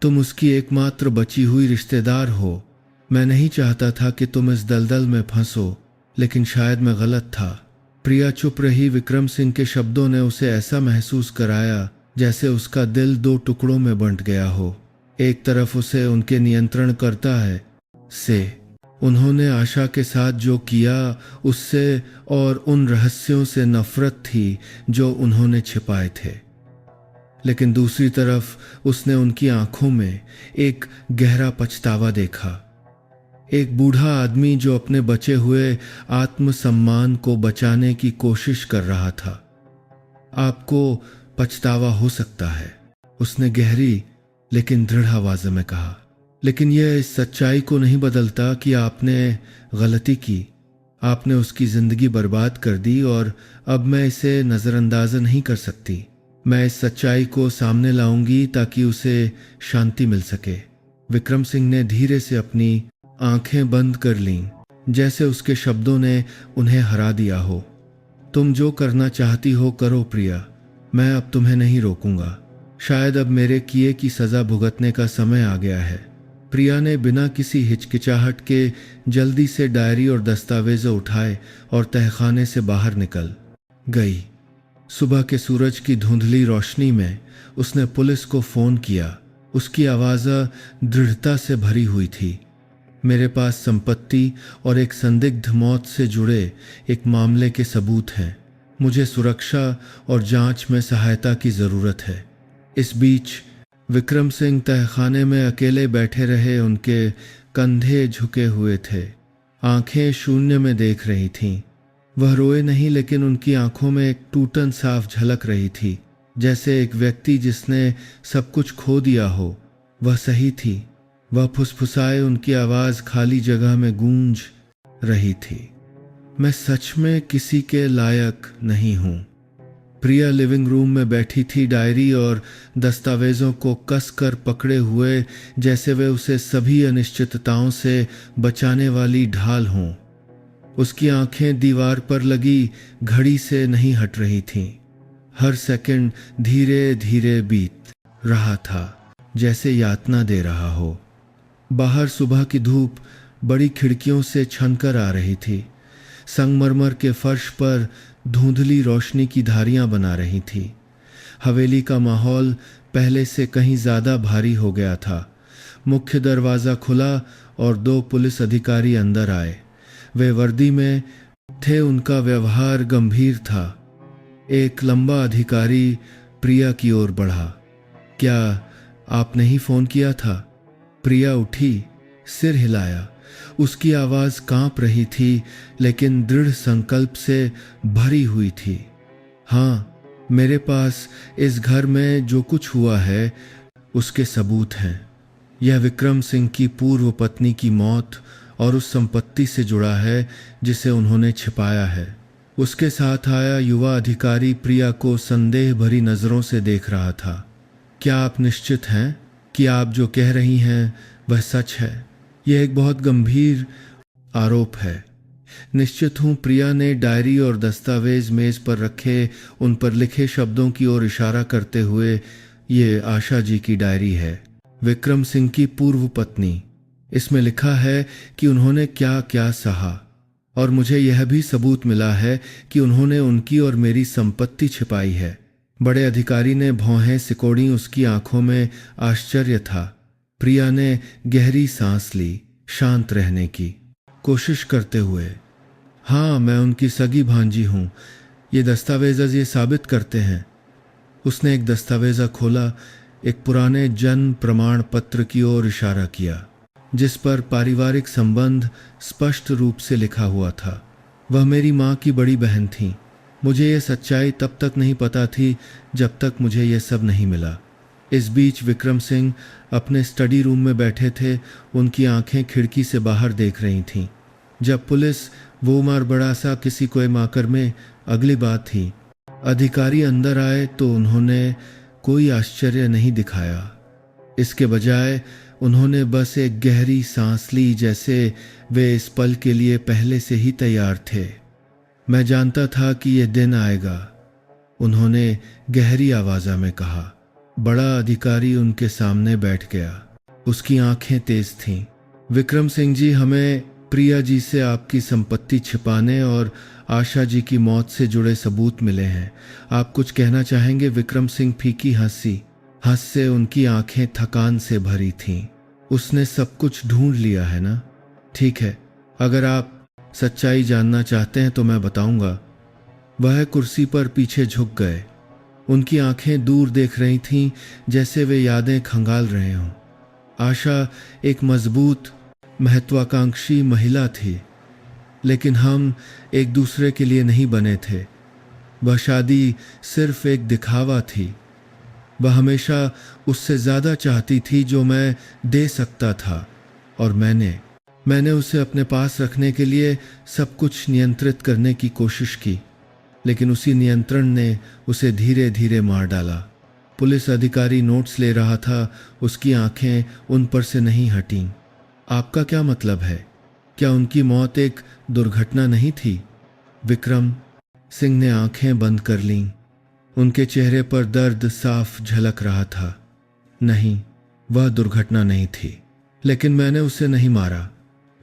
तुम उसकी एकमात्र बची हुई रिश्तेदार हो। मैं नहीं चाहता था कि तुम इस दलदल में फंसो, लेकिन शायद मैं गलत था। प्रिया चुप रही। विक्रम सिंह के शब्दों ने उसे ऐसा महसूस कराया जैसे उसका दिल दो टुकड़ों में बंट गया हो। एक तरफ उसे उनके नियंत्रण करता है से उन्होंने आशा के साथ जो किया उससे और उन रहस्यों से नफरत थी जो उन्होंने छिपाए थे। लेकिन दूसरी तरफ उसने उनकी आंखों में एक गहरा पछतावा देखा। एक बूढ़ा आदमी जो अपने बचे हुए आत्मसम्मान को बचाने की कोशिश कर रहा था। आपको पछतावा हो सकता है, उसने गहरी लेकिन दृढ़ आवाज में कहा, लेकिन यह इस सच्चाई को नहीं बदलता कि आपने गलती की। आपने उसकी जिंदगी बर्बाद कर दी और अब मैं इसे नजरअंदाज नहीं कर सकती। मैं इस सच्चाई को सामने लाऊंगी ताकि उसे शांति मिल सके। विक्रम सिंह ने धीरे से अपनी आंखें बंद कर लीं, जैसे उसके शब्दों ने उन्हें हरा दिया हो। तुम जो करना चाहती हो करो प्रिया, मैं अब तुम्हें नहीं रोकूंगा। शायद अब मेरे किए की सजा भुगतने का समय आ गया है। प्रिया ने बिना किसी हिचकिचाहट के जल्दी से डायरी और दस्तावेज उठाए और तहखाने से बाहर निकल गई। सुबह के सूरज की धुंधली रोशनी में उसने पुलिस को फोन किया। उसकी आवाज़ दृढ़ता से भरी हुई थी। मेरे पास संपत्ति और एक संदिग्ध मौत से जुड़े एक मामले के सबूत हैं। मुझे सुरक्षा और जांच में सहायता की ज़रूरत है। इस बीच विक्रम सिंह तहखाने में अकेले बैठे रहे। उनके कंधे झुके हुए थे, आंखें शून्य में देख रही थीं। वह रोए नहीं, लेकिन उनकी आंखों में एक टूटन साफ झलक रही थी, जैसे एक व्यक्ति जिसने सब कुछ खो दिया हो। वह सही थी, वह फुसफुसाए, उनकी आवाज खाली जगह में गूंज रही थी। मैं सच में किसी के लायक नहीं हूं। प्रिया लिविंग रूम में बैठी थी, डायरी और दस्तावेजों को कसकर पकड़े हुए, जैसे वे उसे सभी अनिश्चितताओं से बचाने वाली ढाल हों। उसकी आंखें दीवार पर लगी घड़ी से नहीं हट रही थीं। हर सेकंड धीरे धीरे बीत रहा था, जैसे यातना दे रहा हो। बाहर सुबह की धूप बड़ी खिड़कियों से छनकर आ रही थी। संगमरमर के फर्श पर धुंधली रोशनी की धारियां बना रही थी। हवेली का माहौल पहले से कहीं ज्यादा भारी हो गया था। मुख्य दरवाजा खुला और 2 पुलिस अधिकारी अंदर आए। वे वर्दी में थे, उनका व्यवहार गंभीर था। एक लंबा अधिकारी प्रिया की ओर बढ़ा। क्या आपने ही फोन किया था? प्रिया उठी, सिर हिलाया। उसकी आवाज कांप रही थी, लेकिन दृढ़ संकल्प से भरी हुई थी। हाँ, मेरे पास इस घर में जो कुछ हुआ है उसके सबूत हैं। यह विक्रम सिंह की पूर्व पत्नी की मौत और उस संपत्ति से जुड़ा है जिसे उन्होंने छिपाया है। उसके साथ आया युवा अधिकारी प्रिया को संदेह भरी नजरों से देख रहा था। क्या आप निश्चित हैं कि आप जो कह रही हैं वह सच है? यह एक बहुत गंभीर आरोप है। निश्चित हूं। प्रिया ने डायरी और दस्तावेज मेज पर रखे, उन पर लिखे शब्दों की ओर इशारा करते हुए, ये आशा जी की डायरी है, विक्रम सिंह की पूर्व पत्नी। इसमें लिखा है कि उन्होंने क्या क्या सहा, और मुझे यह भी सबूत मिला है कि उन्होंने उनकी और मेरी संपत्ति छिपाई है। बड़े अधिकारी ने भौहें सिकोड़ी। उसकी आंखों में आश्चर्य था। प्रिया ने गहरी सांस ली, शांत रहने की कोशिश करते हुए। हाँ, मैं उनकी सगी भांजी हूं। ये दस्तावेज ये साबित करते हैं। उसने एक दस्तावेजा खोला, एक पुराने जन्म प्रमाण पत्र की ओर इशारा किया, जिस पर पारिवारिक संबंध स्पष्ट रूप से लिखा हुआ था। वह मेरी माँ की बड़ी बहन थी। मुझे यह सच्चाई तब तक नहीं पता थी जब तक मुझे यह सब नहीं मिला। इस बीच विक्रम सिंह अपने स्टडी रूम में बैठे थे। उनकी आंखें खिड़की से बाहर देख रही थीं। जब पुलिस वो मार बड़ा सा किसी कोई माकर में अगली बात थी। अधिकारी अंदर आए तो उन्होंने कोई आश्चर्य नहीं दिखाया। इसके बजाय उन्होंने बस एक गहरी सांस ली, जैसे वे इस पल के लिए पहले से ही तैयार थे। मैं जानता था कि यह दिन आएगा, उन्होंने गहरी आवाज़ में कहा। बड़ा अधिकारी उनके सामने बैठ गया। उसकी आंखें तेज थीं। विक्रम सिंह जी, हमें प्रिया जी से आपकी संपत्ति छिपाने और आशा जी की मौत से जुड़े सबूत मिले हैं। आप कुछ कहना चाहेंगे? विक्रम सिंह फीकी हंसी। हंस से उनकी आंखें थकान से भरी थीं। उसने सब कुछ ढूंढ लिया है ना? ठीक है, अगर आप सच्चाई जानना चाहते हैं तो मैं बताऊंगा। वह कुर्सी पर पीछे झुक गए। उनकी आंखें दूर देख रही थीं, जैसे वे यादें खंगाल रहे हों। आशा एक मजबूत, महत्वाकांक्षी महिला थी, लेकिन हम एक दूसरे के लिए नहीं बने थे। वह शादी सिर्फ एक दिखावा थी। वह हमेशा उससे ज्यादा चाहती थी जो मैं दे सकता था, और मैंने उसे अपने पास रखने के लिए सब कुछ नियंत्रित करने की कोशिश की, लेकिन उसी नियंत्रण ने उसे धीरे धीरे मार डाला। पुलिस अधिकारी नोट्स ले रहा था। उसकी आंखें उन पर से नहीं हटीं। आपका क्या मतलब है? क्या उनकी मौत एक दुर्घटना नहीं थी? विक्रम सिंह ने आंखें बंद कर लीं। उनके चेहरे पर दर्द साफ झलक रहा था। नहीं, वह दुर्घटना नहीं थी, लेकिन मैंने उसे नहीं मारा।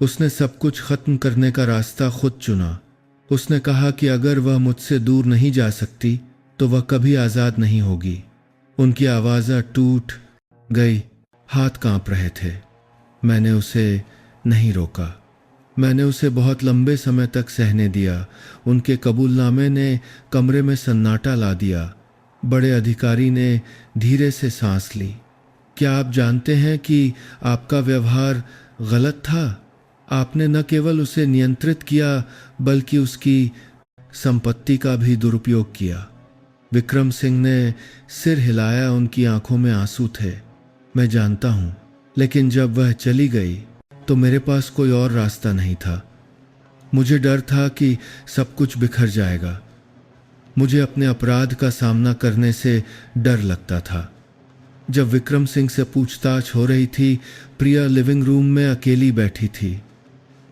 उसने सब कुछ खत्म करने का रास्ता खुद चुना। उसने कहा कि अगर वह मुझसे दूर नहीं जा सकती तो वह कभी आजाद नहीं होगी। उनकी आवाज़ टूट गई, हाथ कांप रहे थे। मैंने उसे नहीं रोका। मैंने उसे बहुत लंबे समय तक सहने दिया। उनके कबूलनामे ने कमरे में सन्नाटा ला दिया। बड़े अधिकारी ने धीरे से सांस ली। क्या आप जानते हैं कि आपका व्यवहार गलत था? आपने न केवल उसे नियंत्रित किया, बल्कि उसकी संपत्ति का भी दुरुपयोग किया। विक्रम सिंह ने सिर हिलाया। उनकी आंखों में आंसू थे। मैं जानता हूं, लेकिन जब वह चली गई तो मेरे पास कोई और रास्ता नहीं था। मुझे डर था कि सब कुछ बिखर जाएगा। मुझे अपने अपराध का सामना करने से डर लगता था। जब विक्रम सिंह से पूछताछ हो रही थी, प्रिया लिविंग रूम में अकेली बैठी थी।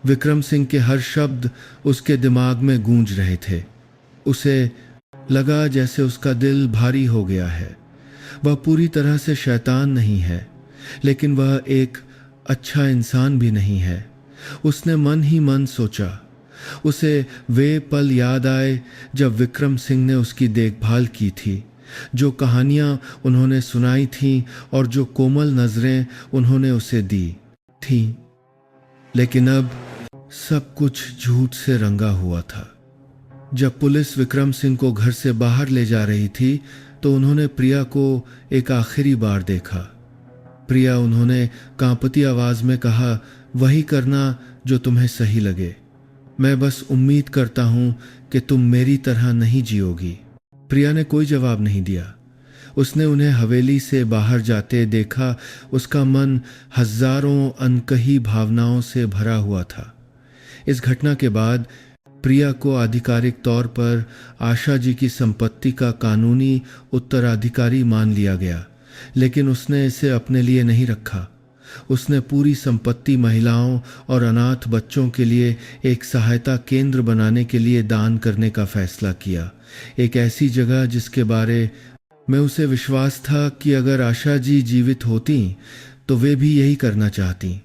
विक्रम सिंह के हर शब्द उसके दिमाग में गूंज रहे थे। उसे लगा जैसे उसका दिल भारी हो गया है। वह पूरी तरह से शैतान नहीं है, लेकिन वह एक अच्छा इंसान भी नहीं है। उसने मन ही मन सोचा। उसे वे पल याद आए जब विक्रम सिंह ने उसकी देखभाल की थी, जो कहानियां उन्होंने सुनाई थीं और जो कोमल नजरें उन्होंने उसे दी थीं। लेकिन अब सब कुछ झूठ से रंगा हुआ था। जब पुलिस विक्रम सिंह को घर से बाहर ले जा रही थी तो उन्होंने प्रिया को एक आखिरी बार देखा। प्रिया, उन्होंने कांपती आवाज में कहा, वही करना जो तुम्हें सही लगे। मैं बस उम्मीद करता हूं कि तुम मेरी तरह नहीं जियोगी। प्रिया ने कोई जवाब नहीं दिया। उसने उन्हें हवेली से बाहर जाते देखा। उसका मन हजारों अनकही भावनाओं से भरा हुआ था। इस घटना के बाद प्रिया को आधिकारिक तौर पर आशा जी की संपत्ति का कानूनी उत्तराधिकारी मान लिया गया, लेकिन उसने इसे अपने लिए नहीं रखा। उसने पूरी संपत्ति महिलाओं और अनाथ बच्चों के लिए एक सहायता केंद्र बनाने के लिए दान करने का फैसला किया। एक ऐसी जगह जिसके बारे में उसे विश्वास था कि अगर आशा जी जीवित होती तो वे भी यही करना चाहती।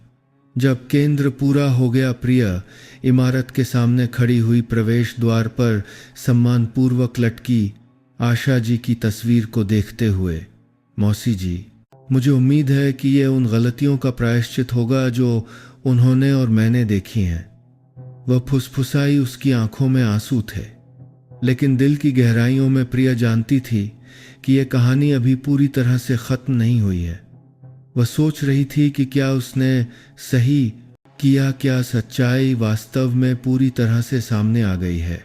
जब केंद्र पूरा हो गया, प्रिया इमारत के सामने खड़ी हुई प्रवेश द्वार पर सम्मानपूर्वक लटकी आशा जी की तस्वीर को देखते हुए, मौसी जी, मुझे उम्मीद है कि ये उन गलतियों का प्रायश्चित होगा जो उन्होंने और मैंने देखी हैं। वह फुसफुसाई। उसकी आंखों में आंसू थे, लेकिन दिल की गहराइयों में प्रिया जानती थी कि यह कहानी अभी पूरी तरह से खत्म नहीं हुई है। वह सोच रही थी कि क्या उसने सही किया, क्या सच्चाई वास्तव में पूरी तरह से सामने आ गई है,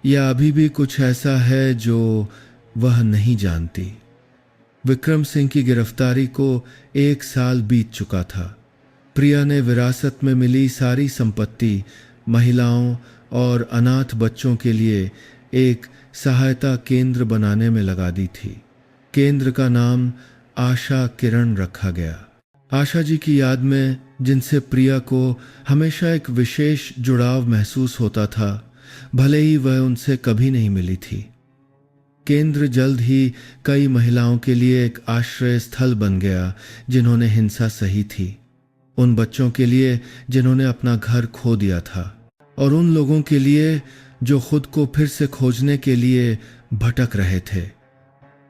या अभी भी कुछ ऐसा है जो वह नहीं जानती। विक्रम सिंह की गिरफ्तारी को 1 साल बीत चुका था। प्रिया ने विरासत में मिली सारी संपत्ति महिलाओं और अनाथ बच्चों के लिए एक सहायता केंद्र बनाने में लगा दी थी। केंद्र का नाम आशा किरण रखा गया। आशा जी की याद में, जिनसे प्रिया को हमेशा एक विशेष जुड़ाव महसूस होता था, भले ही वह उनसे कभी नहीं मिली थी। केंद्र जल्द ही कई महिलाओं के लिए एक आश्रय स्थल बन गया जिन्होंने हिंसा सही थी, उन बच्चों के लिए जिन्होंने अपना घर खो दिया था, और उन लोगों के लिए जो खुद को फिर से खोजने के लिए भटक रहे थे।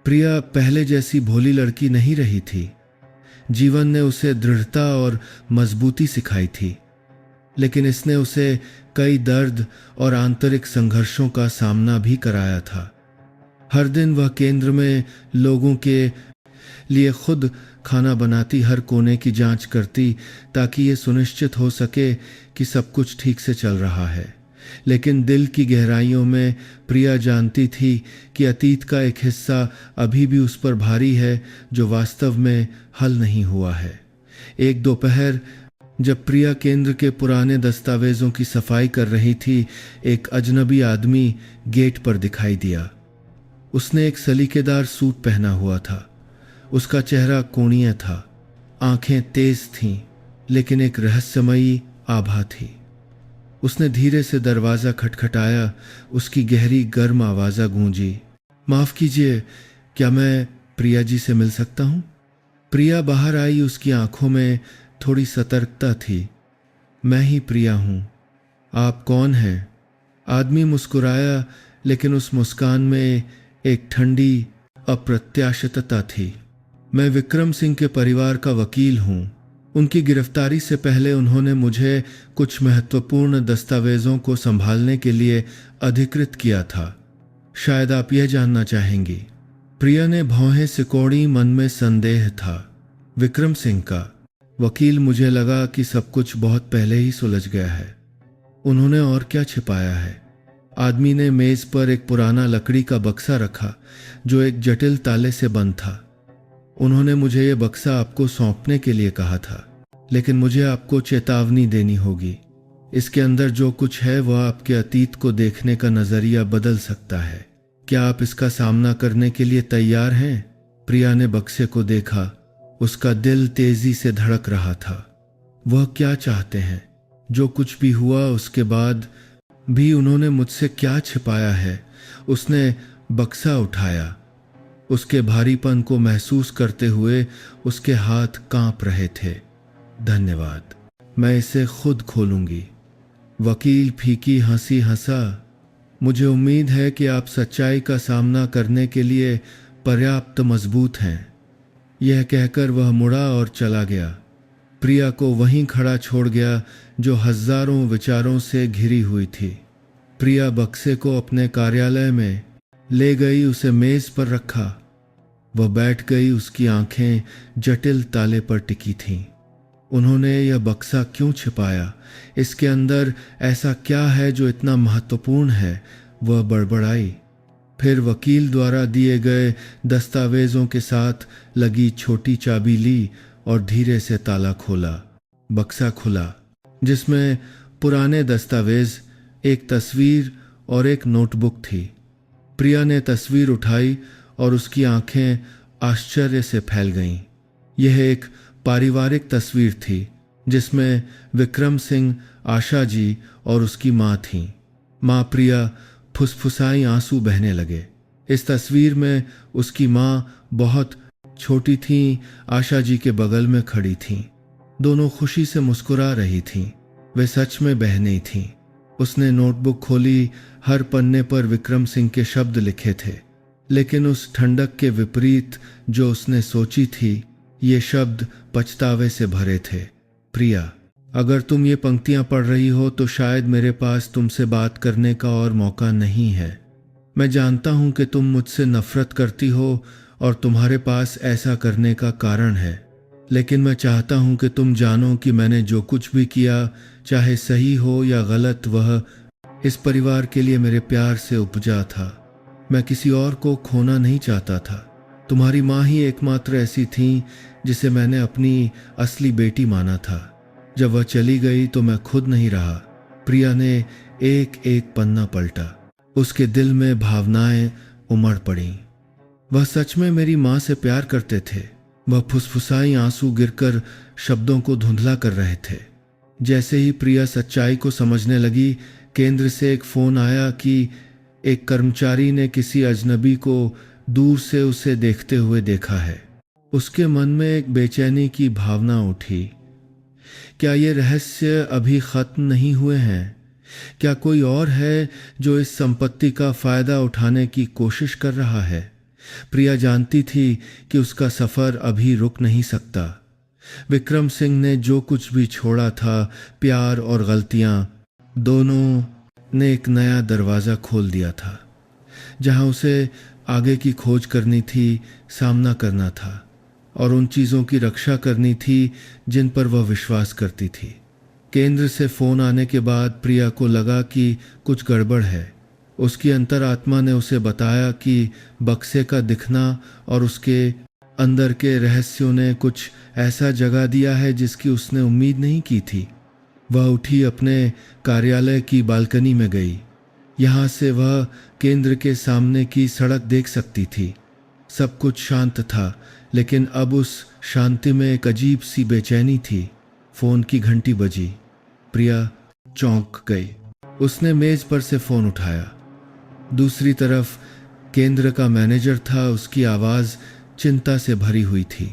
प्रिया पहले जैसी भोली लड़की नहीं रही थी। जीवन ने उसे दृढ़ता और मजबूती सिखाई थी, लेकिन इसने उसे कई दर्द और आंतरिक संघर्षों का सामना भी कराया था। हर दिन वह केंद्र में लोगों के लिए खुद खाना बनाती, हर कोने की जांच करती ताकि ये सुनिश्चित हो सके कि सब कुछ ठीक से चल रहा है। लेकिन दिल की गहराइयों में प्रिया जानती थी कि अतीत का एक हिस्सा अभी भी उस पर भारी है जो वास्तव में हल नहीं हुआ है। एक दोपहर जब प्रिया केंद्र के पुराने दस्तावेजों की सफाई कर रही थी, एक अजनबी आदमी गेट पर दिखाई दिया। उसने एक सलीकेदार सूट पहना हुआ था। उसका चेहरा कोणीय था, आंखें तेज थीं, लेकिन एक रहस्यमयी आभा थी। उसने धीरे से दरवाजा खटखटाया। उसकी गहरी गर्म आवाज़ गूंजी, माफ कीजिए, क्या मैं प्रिया जी से मिल सकता हूं? प्रिया बाहर आई। उसकी आंखों में थोड़ी सतर्कता थी। मैं ही प्रिया हूं। आप कौन हैं? आदमी मुस्कुराया, लेकिन उस मुस्कान में एक ठंडी अप्रत्याशितता थी। मैं विक्रम सिंह के परिवार का वकील हूं। उनकी गिरफ्तारी से पहले उन्होंने मुझे कुछ महत्वपूर्ण दस्तावेजों को संभालने के लिए अधिकृत किया था। शायद आप यह जानना चाहेंगी। प्रिया ने भौहें सिकोड़ी। मन में संदेह था। विक्रम सिंह का वकील, मुझे लगा कि सब कुछ बहुत पहले ही सुलझ गया है। उन्होंने और क्या छिपाया है? आदमी ने मेज पर एक पुराना लकड़ी का बक्सा रखा जो एक जटिल ताले से बंद था। उन्होंने मुझे ये बक्सा आपको सौंपने के लिए कहा था, लेकिन मुझे आपको चेतावनी देनी होगी। इसके अंदर जो कुछ है वह आपके अतीत को देखने का नजरिया बदल सकता है। क्या आप इसका सामना करने के लिए तैयार हैं? प्रिया ने बक्से को देखा। उसका दिल तेजी से धड़क रहा था। वह क्या चाहते हैं? जो कुछ भी हुआ उसके बाद भी उन्होंने मुझसे क्या छिपाया है? उसने बक्सा उठाया। उसके भारीपन को महसूस करते हुए उसके हाथ कांप रहे थे। धन्यवाद, मैं इसे खुद खोलूंगी। वकील फीकी हंसी हंसा। मुझे उम्मीद है कि आप सच्चाई का सामना करने के लिए पर्याप्त मजबूत हैं। यह कहकर वह मुड़ा और चला गया। प्रिया को वहीं खड़ा छोड़ गया जो हजारों विचारों से घिरी हुई थी। प्रिया बक्से को अपने कार्यालय में ले गई, उसे मेज पर रखा। वह बैठ गई, उसकी आंखें जटिल ताले पर टिकी थीं। उन्होंने यह बक्सा क्यों छिपाया? इसके अंदर ऐसा क्या है जो इतना महत्वपूर्ण है? वह बड़बड़ाई। फिर वकील द्वारा दिए गए दस्तावेजों के साथ लगी छोटी चाबी ली और धीरे से ताला खोला। बक्सा खुला, जिसमें पुराने दस्तावेज, एक तस्वीर और एक नोटबुक थी। प्रिया ने तस्वीर उठाई और उसकी आंखें आश्चर्य से फैल गईं। यह एक पारिवारिक तस्वीर थी जिसमें विक्रम सिंह, आशा जी और उसकी माँ थीं। माँ प्रिया फुसफुसाई, आंसू बहने लगे। इस तस्वीर में उसकी माँ बहुत छोटी थीं, आशा जी के बगल में खड़ी थीं। दोनों खुशी से मुस्कुरा रही थीं। वे सच में बहनें थीं। उसने नोटबुक खोली। हर पन्ने पर विक्रम सिंह के शब्द लिखे थे, लेकिन उस ठंडक के विपरीत जो उसने सोची थी, ये शब्द पछतावे से भरे थे। प्रिया, अगर तुम ये पंक्तियां पढ़ रही हो तो शायद मेरे पास तुमसे बात करने का और मौका नहीं है। मैं जानता हूं कि तुम मुझसे नफरत करती हो और तुम्हारे पास ऐसा करने का कारण है, लेकिन मैं चाहता हूं कि तुम जानो कि मैंने जो कुछ भी किया, चाहे सही हो या गलत, वह इस परिवार के लिए मेरे प्यार से उपजा था। मैं किसी और को खोना नहीं चाहता था। तुम्हारी माँ ही एकमात्र ऐसी थी जिसे मैंने अपनी असली बेटी माना था। जब वह चली गई तो मैं खुद नहीं रहा। प्रिया ने एक एक पन्ना पलटा। उसके दिल में भावनाएं उमड़ पड़ीं। वह सच में मेरी माँ से प्यार करते थे। वह फुसफुसाई, आंसू गिरकर शब्दों को धुंधला कर रहे थे। जैसे ही प्रिया सच्चाई को समझने लगी, केंद्र से एक फोन आया कि एक कर्मचारी ने किसी अजनबी को दूर से उसे देखते हुए देखा है। उसके मन में एक बेचैनी की भावना उठी। क्या ये रहस्य अभी खत्म नहीं हुए हैं? क्या कोई और है जो इस संपत्ति का फायदा उठाने की कोशिश कर रहा है? प्रिया जानती थी कि उसका सफर अभी रुक नहीं सकता। विक्रम सिंह ने जो कुछ भी छोड़ा था, प्यार और गलतियां, दोनों ने एक नया दरवाजा खोल दिया था जहां उसे आगे की खोज करनी थी, सामना करना था और उन चीज़ों की रक्षा करनी थी जिन पर वह विश्वास करती थी। केंद्र से फोन आने के बाद प्रिया को लगा कि कुछ गड़बड़ है। उसकी अंतरात्मा ने उसे बताया कि बक्से का दिखना और उसके अंदर के रहस्यों ने कुछ ऐसा जगा दिया है जिसकी उसने उम्मीद नहीं की थी। वह उठी, अपने कार्यालय की बालकनी में गई। यहाँ से वह केंद्र के सामने की सड़क देख सकती थी। सब कुछ शांत था, लेकिन अब उस शांति में एक अजीब सी बेचैनी थी। फोन की घंटी बजी। प्रिया चौंक गई। उसने मेज पर से फोन उठाया। दूसरी तरफ केंद्र का मैनेजर था। उसकी आवाज़ चिंता से भरी हुई थी।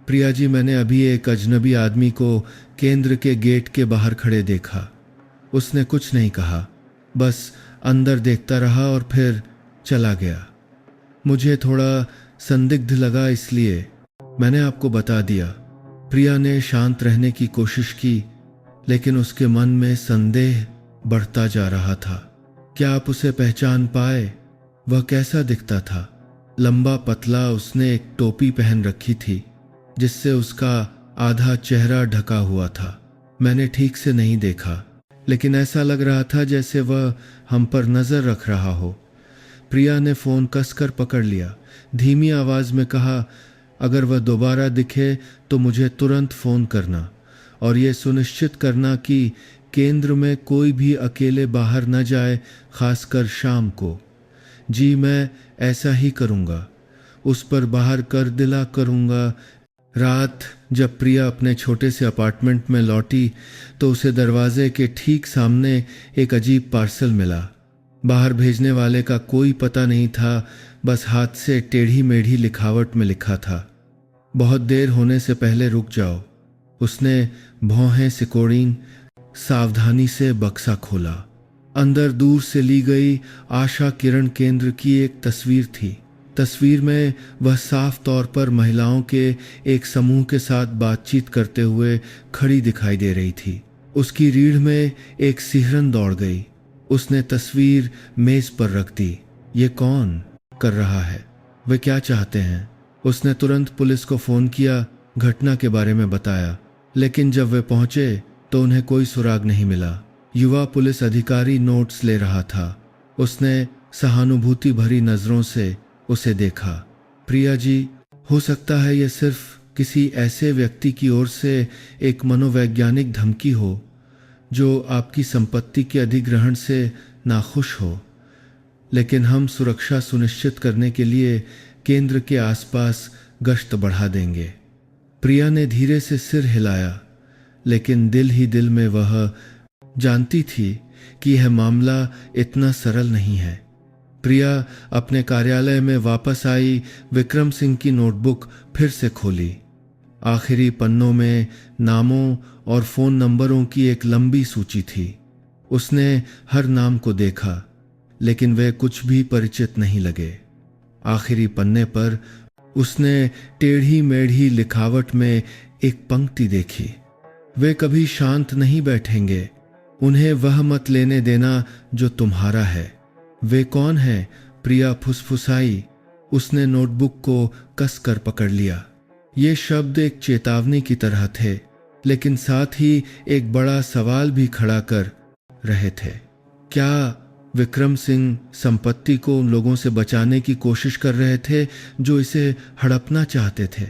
प्रिया जी, मैंने अभी एक अजनबी आदमी को केंद्र के गेट के बाहर खड़े देखा। उसने कुछ नहीं कहा, बस अंदर देखता रहा और फिर चला गया। मुझे थोड़ा संदिग्ध लगा, इसलिए मैंने आपको बता दिया। प्रिया ने शांत रहने की कोशिश की, लेकिन उसके मन में संदेह बढ़ता जा रहा था। क्या आप उसे पहचान पाए? वह कैसा दिखता था? लंबा पतला, उसने एक टोपी पहन रखी थी जिससे उसका आधा चेहरा ढका हुआ था। मैंने ठीक से नहीं देखा, लेकिन ऐसा लग रहा था जैसे वह हम पर नजर रख रहा हो। प्रिया ने फोन कसकर पकड़ लिया। धीमी आवाज में कहा, अगर वह दोबारा दिखे तो मुझे तुरंत फ़ोन करना और ये सुनिश्चित करना कि केंद्र में कोई भी अकेले बाहर न जाए, खासकर शाम को। जी, मैं ऐसा ही करूँगा। उस पर बाहर कर दिला करूँगा। रात जब प्रिया अपने छोटे से अपार्टमेंट में लौटी तो उसे दरवाजे के ठीक सामने एक अजीब पार्सल मिला। बाहर भेजने वाले का कोई पता नहीं था, बस हाथ से टेढ़ी मेढ़ी लिखावट में लिखा था, बहुत देर होने से पहले रुक जाओ। उसने भौहें सिकोड़ी, सावधानी से बक्सा खोला। अंदर दूर से ली गई आशा किरण केंद्र की एक तस्वीर थी। तस्वीर में वह साफ तौर पर महिलाओं के एक समूह के साथ बातचीत करते हुए खड़ी दिखाई दे रही थी। उसकी रीढ़ में एक सिहरन दौड़ गई। उसने तस्वीर मेज पर रख दी। ये कौन कर रहा है? वे क्या चाहते हैं? उसने तुरंत पुलिस को फ़ोन किया, घटना के बारे में बताया, लेकिन जब वे पहुंचे तो उन्हें कोई सुराग नहीं मिला। युवा पुलिस अधिकारी नोट्स ले रहा था। उसने सहानुभूति भरी नज़रों से उसे देखा। प्रिया जी, हो सकता है यह सिर्फ किसी ऐसे व्यक्ति की ओर से एक मनोवैज्ञानिक धमकी हो जो आपकी संपत्ति के अधिग्रहण से नाखुश हो, लेकिन हम सुरक्षा सुनिश्चित करने के लिए केंद्र के आसपास गश्त बढ़ा देंगे। प्रिया ने धीरे से सिर हिलाया, लेकिन दिल ही दिल में वह जानती थी कि यह मामला इतना सरल नहीं है। प्रिया अपने कार्यालय में वापस आई। विक्रम सिंह की नोटबुक फिर से खोली। आखिरी पन्नों में नामों और फ़ोन नंबरों की एक लंबी सूची थी। उसने हर नाम को देखा, लेकिन वे कुछ भी परिचित नहीं लगे। आखिरी पन्ने पर उसने टेढ़ी मेढ़ी लिखावट में एक पंक्ति देखी, वे कभी शांत नहीं बैठेंगे, उन्हें वह मत लेने देना जो तुम्हारा है। वे कौन है? प्रिया फुसफुसाई। उसने नोटबुक को कसकर पकड़ लिया। ये शब्द एक चेतावनी की तरह थे, लेकिन साथ ही एक बड़ा सवाल भी खड़ा कर रहे थे। क्या विक्रम सिंह संपत्ति को उन लोगों से बचाने की कोशिश कर रहे थे जो इसे हड़पना चाहते थे?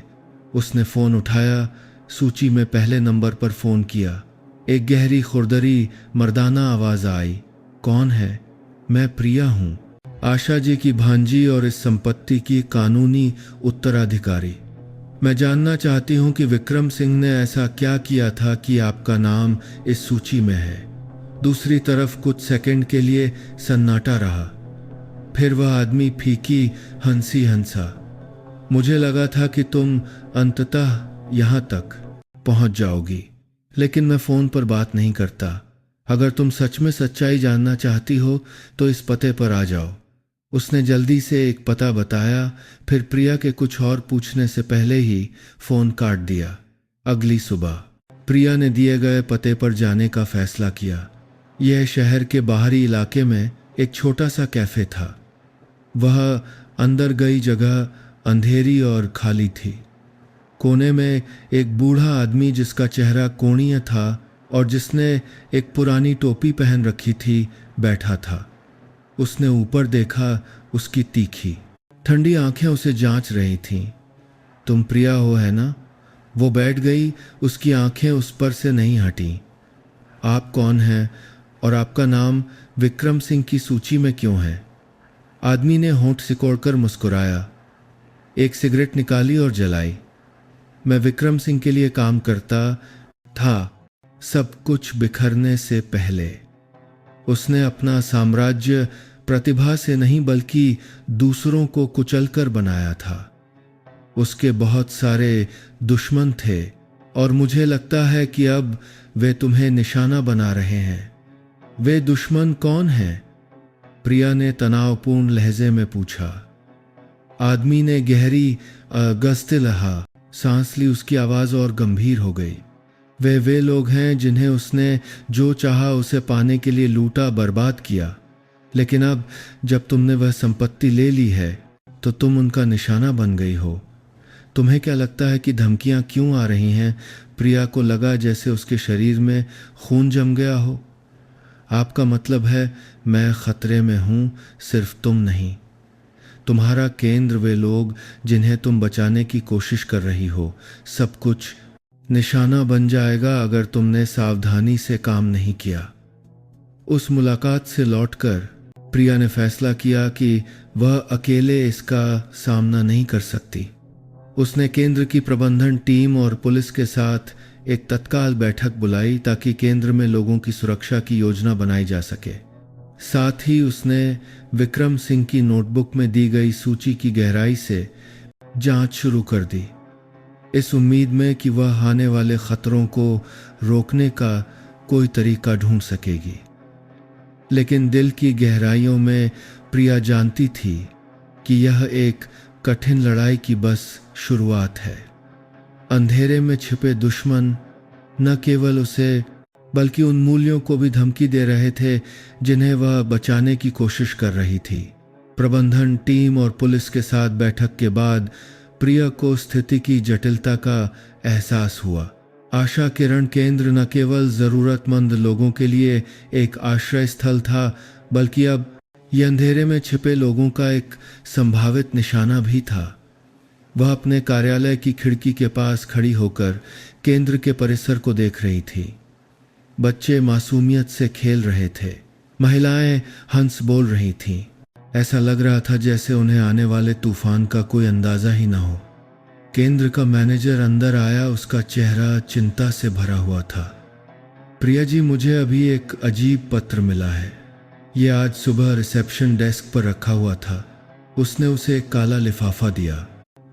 उसने फ़ोन उठाया, सूची में पहले नंबर पर फ़ोन किया। एक गहरी खुरदरी मर्दाना आवाज़ आई, कौन है? मैं प्रिया हूँ, आशा जी की भांजी और इस संपत्ति की कानूनी उत्तराधिकारी। मैं जानना चाहती हूँ कि विक्रम सिंह ने ऐसा क्या किया था कि आपका नाम इस सूची में है। दूसरी तरफ कुछ सेकंड के लिए सन्नाटा रहा। फिर वह आदमी फीकी हंसी हंसा। मुझे लगा था कि तुम अंततः यहाँ तक पहुँच जाओगी, लेकिन मैं फ़ोन पर बात नहीं करता। अगर तुम सच में सच्चाई जानना चाहती हो तो इस पते पर आ जाओ। उसने जल्दी से एक पता बताया, फिर प्रिया के कुछ और पूछने से पहले ही फ़ोन काट दिया। अगली सुबह प्रिया ने दिए गए पते पर जाने का फैसला किया। यह शहर के बाहरी इलाके में एक छोटा सा कैफ़े था। वह अंदर गई जगह अंधेरी और खाली थी। कोने में एक बूढ़ा आदमी जिसका चेहरा कोणीय था और जिसने एक पुरानी टोपी पहन रखी थी, बैठा था। उसने ऊपर देखा। उसकी तीखी ठंडी आंखें उसे जांच रही थीं। तुम प्रिया हो, है ना? वो बैठ गई। उसकी आंखें उस पर से नहीं हटीं। आप कौन हैं और आपका नाम विक्रम सिंह की सूची में क्यों है? आदमी ने होंठ सिकोड़कर मुस्कुराया, एक सिगरेट निकाली और जलाई। मैं विक्रम सिंह के लिए काम करता था, सब कुछ बिखरने से पहले। उसने अपना साम्राज्य प्रतिभा से नहीं बल्कि दूसरों को कुचलकर बनाया था। उसके बहुत सारे दुश्मन थे और मुझे लगता है कि अब वे तुम्हें निशाना बना रहे हैं। वे दुश्मन कौन हैं? प्रिया ने तनावपूर्ण लहजे में पूछा। आदमी ने गहरी गस्तिलहा सांस ली। उसकी आवाज़ और गंभीर हो गई। वे लोग हैं जिन्हें उसने जो चाहा उसे पाने के लिए लूटा, बर्बाद किया, लेकिन अब जब तुमने वह संपत्ति ले ली है तो तुम उनका निशाना बन गई हो। तुम्हें क्या लगता है कि धमकियां क्यों आ रही हैं? प्रिया को लगा जैसे उसके शरीर में खून जम गया हो। आपका मतलब है मैं खतरे में हूं, सिर्फ तुम नहीं। तुम्हारा केंद्र, वे लोग जिन्हें तुम बचाने की कोशिश कर रही हो, सब कुछ निशाना बन जाएगा अगर तुमने सावधानी से काम नहीं किया। उस मुलाकात से लौटकर प्रिया ने फैसला किया कि वह अकेले इसका सामना नहीं कर सकती। उसने केंद्र की प्रबंधन टीम और पुलिस के साथ एक तत्काल बैठक बुलाई ताकि केंद्र में लोगों की सुरक्षा की योजना बनाई जा सके। साथ ही उसने विक्रम सिंह की नोटबुक में दी गई सूची की गहराई से जांच शुरू कर दी, इस उम्मीद में कि वह आने वाले खतरों को रोकने का कोई तरीका ढूंढ सकेगी। लेकिन दिल की गहराइयों में प्रिया जानती थी कि यह एक कठिन लड़ाई की बस शुरुआत है। अंधेरे में छिपे दुश्मन न केवल उसे बल्कि उन मूल्यों को भी धमकी दे रहे थे जिन्हें वह बचाने की कोशिश कर रही थी। प्रबंधन टीम और पुलिस के साथ बैठक के बाद प्रिया को स्थिति की जटिलता का एहसास हुआ। आशा किरण केंद्र न केवल जरूरतमंद लोगों के लिए एक आश्रय स्थल था, बल्कि अब यह अंधेरे में छिपे लोगों का एक संभावित निशाना भी था। वह अपने कार्यालय की खिड़की के पास खड़ी होकर केंद्र के परिसर को देख रही थी। बच्चे मासूमियत से खेल रहे थे, महिलाएं हंस बोल रही थीं। ऐसा लग रहा था जैसे उन्हें आने वाले तूफान का कोई अंदाजा ही ना हो। केंद्र का मैनेजर अंदर आया, उसका चेहरा चिंता से भरा हुआ था। प्रिया जी, मुझे अभी एक अजीब पत्र मिला है। ये आज सुबह रिसेप्शन डेस्क पर रखा हुआ था। उसने उसे एक काला लिफाफा दिया।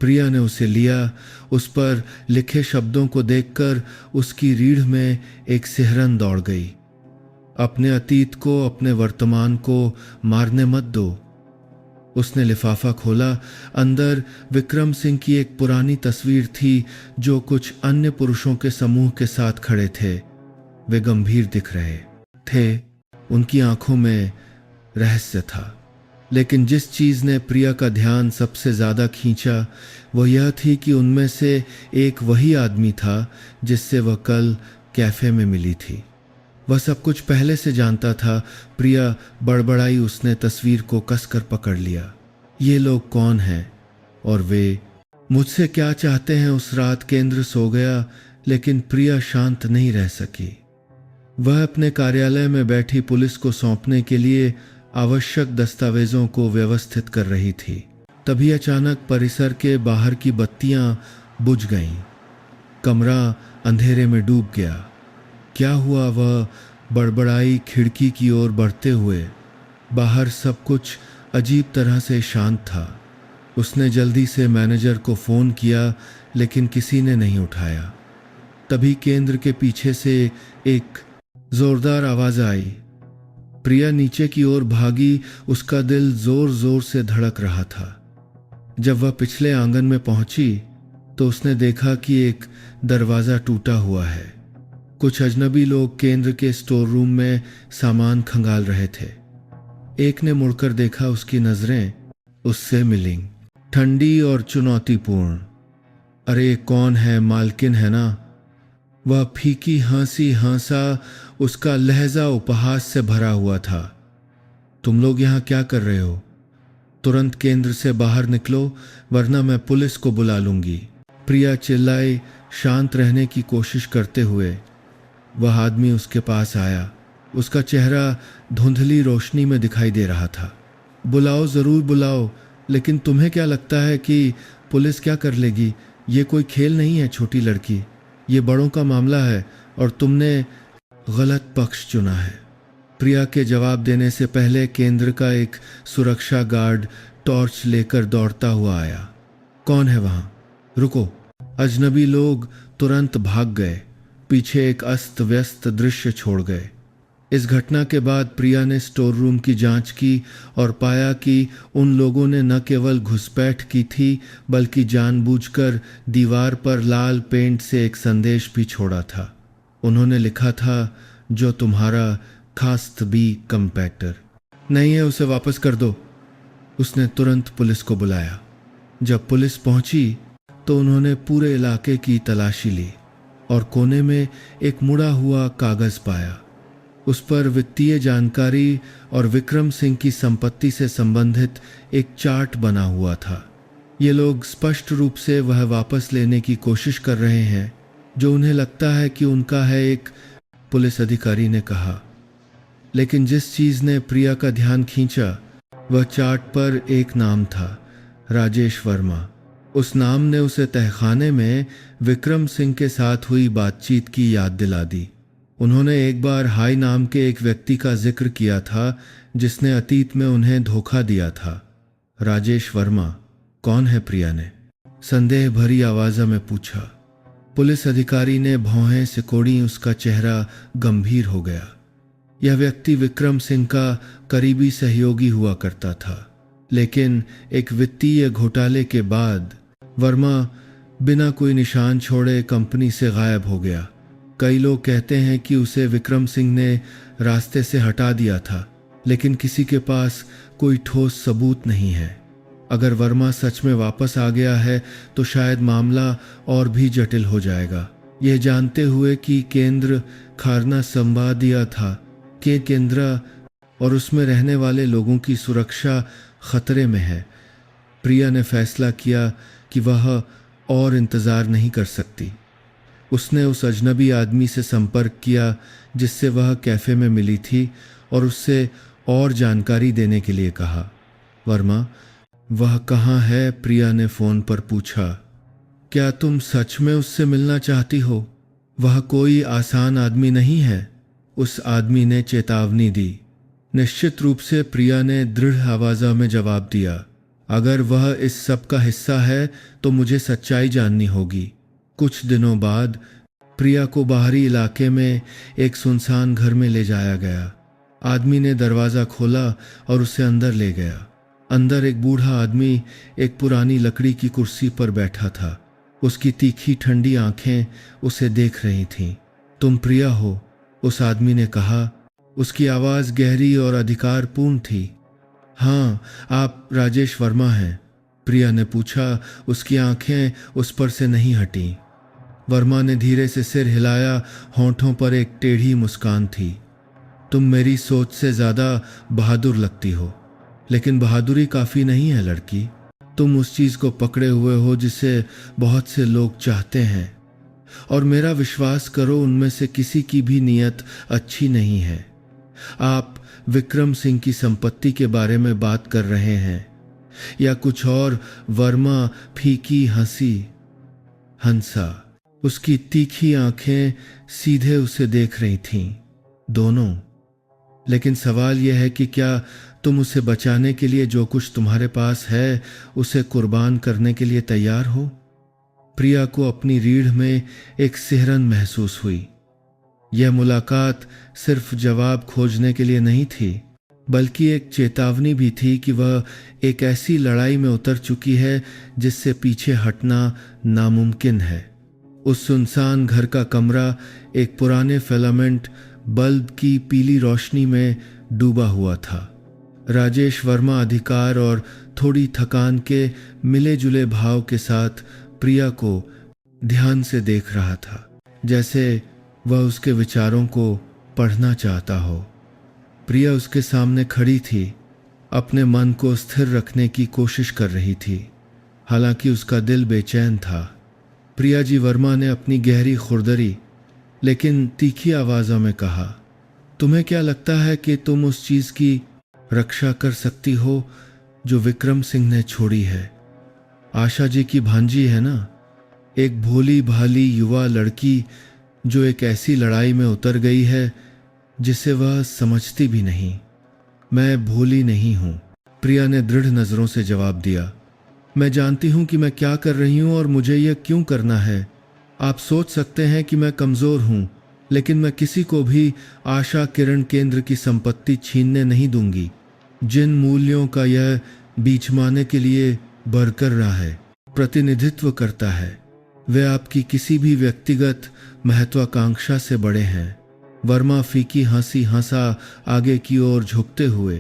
प्रिया ने उसे लिया। उस पर लिखे शब्दों को देखकर उसकी रीढ़ में एक सिहरन दौड़ गई। अपने अतीत को, अपने वर्तमान को मारने मत दो। उसने लिफाफा खोला। अंदर विक्रम सिंह की एक पुरानी तस्वीर थी जो कुछ अन्य पुरुषों के समूह के साथ खड़े थे। वे गंभीर दिख रहे थे, उनकी आंखों में रहस्य था। लेकिन जिस चीज ने प्रिया का ध्यान सबसे ज्यादा खींचा वह यह थी कि उनमें से एक वही आदमी था जिससे वह कल कैफे में मिली थी। वह सब कुछ पहले से जानता था। प्रिया बड़बड़ाई, उसने तस्वीर को कसकर पकड़ लिया। ये लोग कौन हैं और वे मुझसे क्या चाहते हैं? उस रात केंद्र सो गया, लेकिन प्रिया शांत नहीं रह सकी। वह अपने कार्यालय में बैठी पुलिस को सौंपने के लिए आवश्यक दस्तावेजों को व्यवस्थित कर रही थी। तभी अचानक परिसर के बाहर की बत्तियां बुझ गईं। कमरा अंधेरे में डूब गया। क्या हुआ? वह बड़बड़ाई, खिड़की की ओर बढ़ते हुए। बाहर सब कुछ अजीब तरह से शांत था। उसने जल्दी से मैनेजर को फोन किया, लेकिन किसी ने नहीं उठाया। तभी केंद्र के पीछे से एक जोरदार आवाज आई। प्रिया नीचे की ओर भागी। उसका दिल जोर जोर से धड़क रहा था। जब वह पिछले आंगन में पहुंची तो उसने देखा कि एक दरवाजा टूटा हुआ है। कुछ अजनबी लोग केंद्र के स्टोर रूम में सामान खंगाल रहे थे। एक ने मुड़कर देखा। उसकी नजरें उससे मिलीं, ठंडी और चुनौतीपूर्ण। अरे कौन है? मालकिन है ना? वह फीकी हंसी हंसा। उसका लहजा उपहास से भरा हुआ था। तुम लोग यहां क्या कर रहे हो? तुरंत केंद्र से बाहर निकलो, वरना मैं पुलिस को बुला लूंगी। प्रिया चिल्लाई, शांत रहने की कोशिश करते हुए। वह आदमी उसके पास आया। उसका चेहरा धुंधली रोशनी में दिखाई दे रहा था। बुलाओ, जरूर बुलाओ, लेकिन तुम्हें क्या लगता है कि पुलिस क्या कर लेगी? ये कोई खेल नहीं है छोटी लड़की, ये बड़ों का मामला है और तुमने गलत पक्ष चुना है। प्रिया के जवाब देने से पहले केंद्र का एक सुरक्षा गार्ड टॉर्च लेकर दौड़ता हुआ आया। कौन है वहां? रुको! अजनबी लोग तुरंत भाग गए, पीछे एक अस्त व्यस्त दृश्य छोड़ गए। इस घटना के बाद प्रिया ने स्टोर रूम की जांच की और पाया कि उन लोगों ने न केवल घुसपैठ की थी बल्कि जानबूझकर दीवार पर लाल पेंट से एक संदेश भी छोड़ा था। उन्होंने लिखा था, जो तुम्हारा खास्त बी कंपैक्टर नहीं है उसे वापस कर दो। उसने तुरंत पुलिस को बुलाया। जब पुलिस पहुंची तो उन्होंने पूरे इलाके की तलाशी ली और कोने में एक मुड़ा हुआ कागज पाया। उस पर वित्तीय जानकारी और विक्रम सिंह की संपत्ति से संबंधित एक चार्ट बना हुआ था। ये लोग स्पष्ट रूप से वह वापस लेने की कोशिश कर रहे हैं जो उन्हें लगता है कि उनका है, एक पुलिस अधिकारी ने कहा। लेकिन जिस चीज़ ने प्रिया का ध्यान खींचा वह चार्ट पर एक नाम था, राजेश वर्मा। उस नाम ने उसे तहखाने में विक्रम सिंह के साथ हुई बातचीत की याद दिला दी। उन्होंने एक बार हाई नाम के एक व्यक्ति का जिक्र किया था जिसने अतीत में उन्हें धोखा दिया था। राजेश वर्मा कौन है? प्रिया ने संदेह भरी आवाज़ में पूछा। पुलिस अधिकारी ने भौहें सिकोड़ी, उसका चेहरा गंभीर हो गया। यह व्यक्ति विक्रम सिंह का करीबी सहयोगी हुआ करता था, लेकिन एक वित्तीय घोटाले के बाद वर्मा बिना कोई निशान छोड़े कंपनी से गायब हो गया। कई लोग कहते हैं कि उसे विक्रम सिंह ने रास्ते से हटा दिया था, लेकिन किसी के पास कोई ठोस सबूत नहीं है। अगर वर्मा सच में वापस आ गया है तो शायद मामला और भी जटिल हो जाएगा। यह जानते हुए कि केंद्र खारना संभा दिया था कि केंद्र और उसमें रहने वाले लोगों की सुरक्षा खतरे में है, प्रिया ने फैसला किया कि वह और इंतज़ार नहीं कर सकती। उसने उस अजनबी आदमी से संपर्क किया जिससे वह कैफ़े में मिली थी और उससे और जानकारी देने के लिए कहा। वर्मा, वह कहाँ है? प्रिया ने फ़ोन पर पूछा। क्या तुम सच में उससे मिलना चाहती हो? वह कोई आसान आदमी नहीं है, उस आदमी ने चेतावनी दी। निश्चित रूप से, प्रिया ने दृढ़ आवाज़ में जवाब दिया। अगर वह इस सब का हिस्सा है तो मुझे सच्चाई जाननी होगी। कुछ दिनों बाद प्रिया को बाहरी इलाके में एक सुनसान घर में ले जाया गया। आदमी ने दरवाज़ा खोला और उसे अंदर ले गया। अंदर एक बूढ़ा आदमी एक पुरानी लकड़ी की कुर्सी पर बैठा था। उसकी तीखी ठंडी आंखें उसे देख रही थीं। तुम प्रिया हो? उस आदमी ने कहा। उसकी आवाज़ गहरी और अधिकारपूर्ण थी। हाँ, आप राजेश वर्मा हैं? प्रिया ने पूछा। उसकी आंखें उस पर से नहीं हटीं। वर्मा ने धीरे से सिर हिलाया, होंठों पर एक टेढ़ी मुस्कान थी। तुम मेरी सोच से ज़्यादा बहादुर लगती हो, लेकिन बहादुरी काफ़ी नहीं है लड़की। तुम उस चीज़ को पकड़े हुए हो जिसे बहुत से लोग चाहते हैं, और मेरा विश्वास करो उनमें से किसी की भी नीयत अच्छी नहीं है। आप विक्रम सिंह की संपत्ति के बारे में बात कर रहे हैं या कुछ और? वर्मा फीकी हंसा। उसकी तीखी आंखें सीधे उसे देख रही थीं। दोनों। लेकिन सवाल यह है कि क्या तुम उसे बचाने के लिए जो कुछ तुम्हारे पास है उसे कुर्बान करने के लिए तैयार हो? प्रिया को अपनी रीढ़ में एक सिहरन महसूस हुई। यह मुलाकात सिर्फ जवाब खोजने के लिए नहीं थी, बल्कि एक चेतावनी भी थी कि वह एक ऐसी लड़ाई में उतर चुकी है जिससे पीछे हटना नामुमकिन है। उस सुनसान घर का कमरा एक पुराने फिलामेंट बल्ब की पीली रोशनी में डूबा हुआ था। राजेश वर्मा अधिकार और थोड़ी थकान के मिले जुले भाव के साथ प्रिया को ध्यान से देख रहा था, जैसे वह उसके विचारों को पढ़ना चाहता हो। प्रिया उसके सामने खड़ी थी, अपने मन को स्थिर रखने की कोशिश कर रही थी, हालांकि उसका दिल बेचैन था। प्रिया जी, वर्मा ने अपनी गहरी खुरदरी लेकिन तीखी आवाज़ों में कहा, तुम्हें क्या लगता है कि तुम उस चीज़ की रक्षा कर सकती हो जो विक्रम सिंह ने छोड़ी है? आशा जी की भांजी है ना, एक भोली भाली युवा लड़की जो एक ऐसी लड़ाई में उतर गई है जिसे वह समझती भी नहीं। मैं भोली नहीं हूँ, प्रिया ने दृढ़ नज़रों से जवाब दिया। मैं जानती हूँ कि मैं क्या कर रही हूँ और मुझे यह क्यों करना है। आप सोच सकते हैं कि मैं कमज़ोर हूँ, लेकिन मैं किसी को भी आशा किरण केंद्र की संपत्ति छीनने नहीं दूंगी। जिन मूल्यों का यह बीचमाने के लिए बरकर रहा है, प्रतिनिधित्व करता है, वे आपकी किसी भी व्यक्तिगत महत्वाकांक्षा से बड़े हैं। वर्मा फीकी हंसा आगे की ओर झुकते हुए।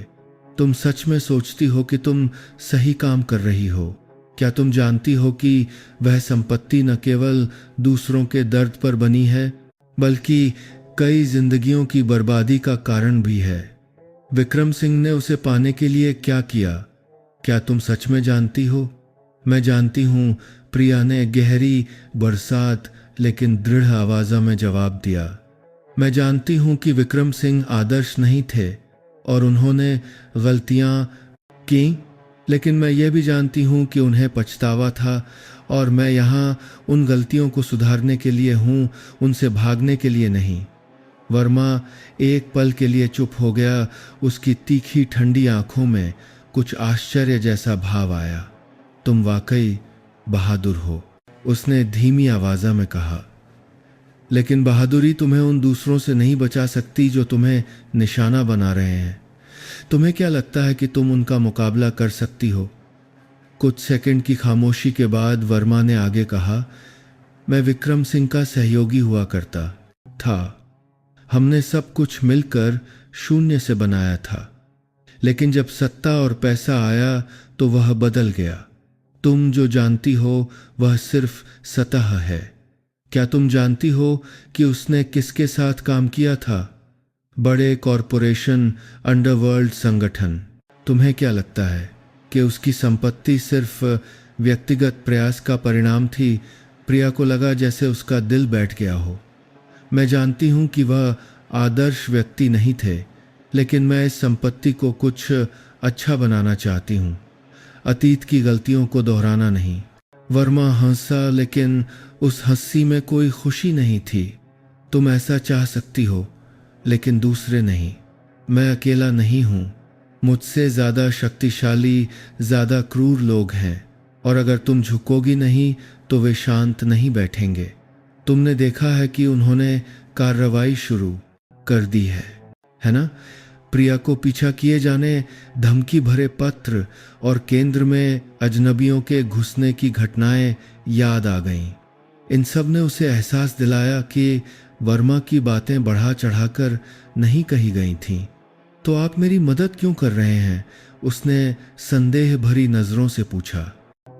तुम सच में सोचती हो कि तुम सही काम कर रही हो? क्या तुम जानती हो कि वह संपत्ति न केवल दूसरों के दर्द पर बनी है, बल्कि कई जिंदगियों की बर्बादी का कारण भी है। विक्रम सिंह ने उसे पाने के लिए क्या किया, क्या तुम सच में जानती हो? मैं जानती हूं, प्रिया ने गहरी बरसात लेकिन दृढ़ आवाज़ में जवाब दिया। मैं जानती हूं कि विक्रम सिंह आदर्श नहीं थे और उन्होंने गलतियां की, लेकिन मैं ये भी जानती हूं कि उन्हें पछतावा था और मैं यहाँ उन गलतियों को सुधारने के लिए हूँ, उनसे भागने के लिए नहीं। वर्मा एक पल के लिए चुप हो गया। उसकी तीखी ठंडी आंखों में कुछ आश्चर्य जैसा भाव आया। तुम वाकई बहादुर हो, उसने धीमी आवाज़ में कहा, लेकिन बहादुरी तुम्हें उन दूसरों से नहीं बचा सकती जो तुम्हें निशाना बना रहे हैं। तुम्हें क्या लगता है कि तुम उनका मुकाबला कर सकती हो? कुछ सेकंड की खामोशी के बाद वर्मा ने आगे कहा, मैं विक्रम सिंह का सहयोगी हुआ करता था। हमने सब कुछ मिलकर शून्य से बनाया था, लेकिन जब सत्ता और पैसा आया तो वह बदल गया। तुम जो जानती हो वह सिर्फ सतह है। क्या तुम जानती हो कि उसने किसके साथ काम किया था? बड़े कॉरपोरेशन, अंडरवर्ल्ड संगठन। तुम्हें क्या लगता है कि उसकी संपत्ति सिर्फ व्यक्तिगत प्रयास का परिणाम थी? प्रिया को लगा जैसे उसका दिल बैठ गया हो। मैं जानती हूं कि वह आदर्श व्यक्ति नहीं थे, लेकिन मैं इस संपत्ति को कुछ अच्छा बनाना चाहती हूं, अतीत की गलतियों को दोहराना नहीं। वर्मा हंसा, लेकिन उस हंसी में कोई खुशी नहीं थी। तुम ऐसा चाह सकती हो, लेकिन दूसरे नहीं। मैं अकेला नहीं हूं, मुझसे ज्यादा शक्तिशाली, ज्यादा क्रूर लोग हैं, और अगर तुम झुकोगी नहीं तो वे शांत नहीं बैठेंगे। तुमने देखा है कि उन्होंने कार्रवाई शुरू कर दी है ना? प्रिया को पीछा किए जाने, धमकी भरे पत्र और केंद्र में अजनबियों के घुसने की घटनाएं याद आ गईं। इन सब ने उसे एहसास दिलाया कि वर्मा की बातें बढ़ा चढ़ाकर नहीं कही गई थीं। तो आप मेरी मदद क्यों कर रहे हैं? उसने संदेह भरी नजरों से पूछा।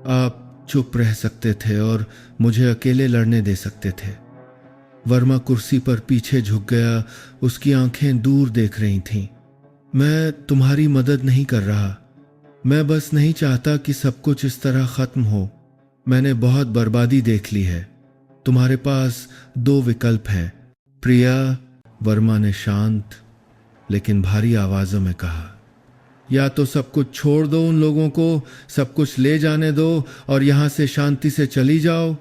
आप चुप रह सकते थे और मुझे अकेले लड़ने दे सकते थे। वर्मा कुर्सी पर पीछे झुक गया। उसकी आंखें दूर देख रही थीं। मैं तुम्हारी मदद नहीं कर रहा। मैं बस नहीं चाहता कि सब कुछ इस तरह खत्म हो। मैंने बहुत बर्बादी देख ली है। तुम्हारे पास दो विकल्प हैं, प्रिया। वर्मा ने शांत लेकिन भारी आवाजों में कहा, या तो सब कुछ छोड़ दो, उन लोगों को सब कुछ ले जाने दो और यहां से शांति से चली जाओ,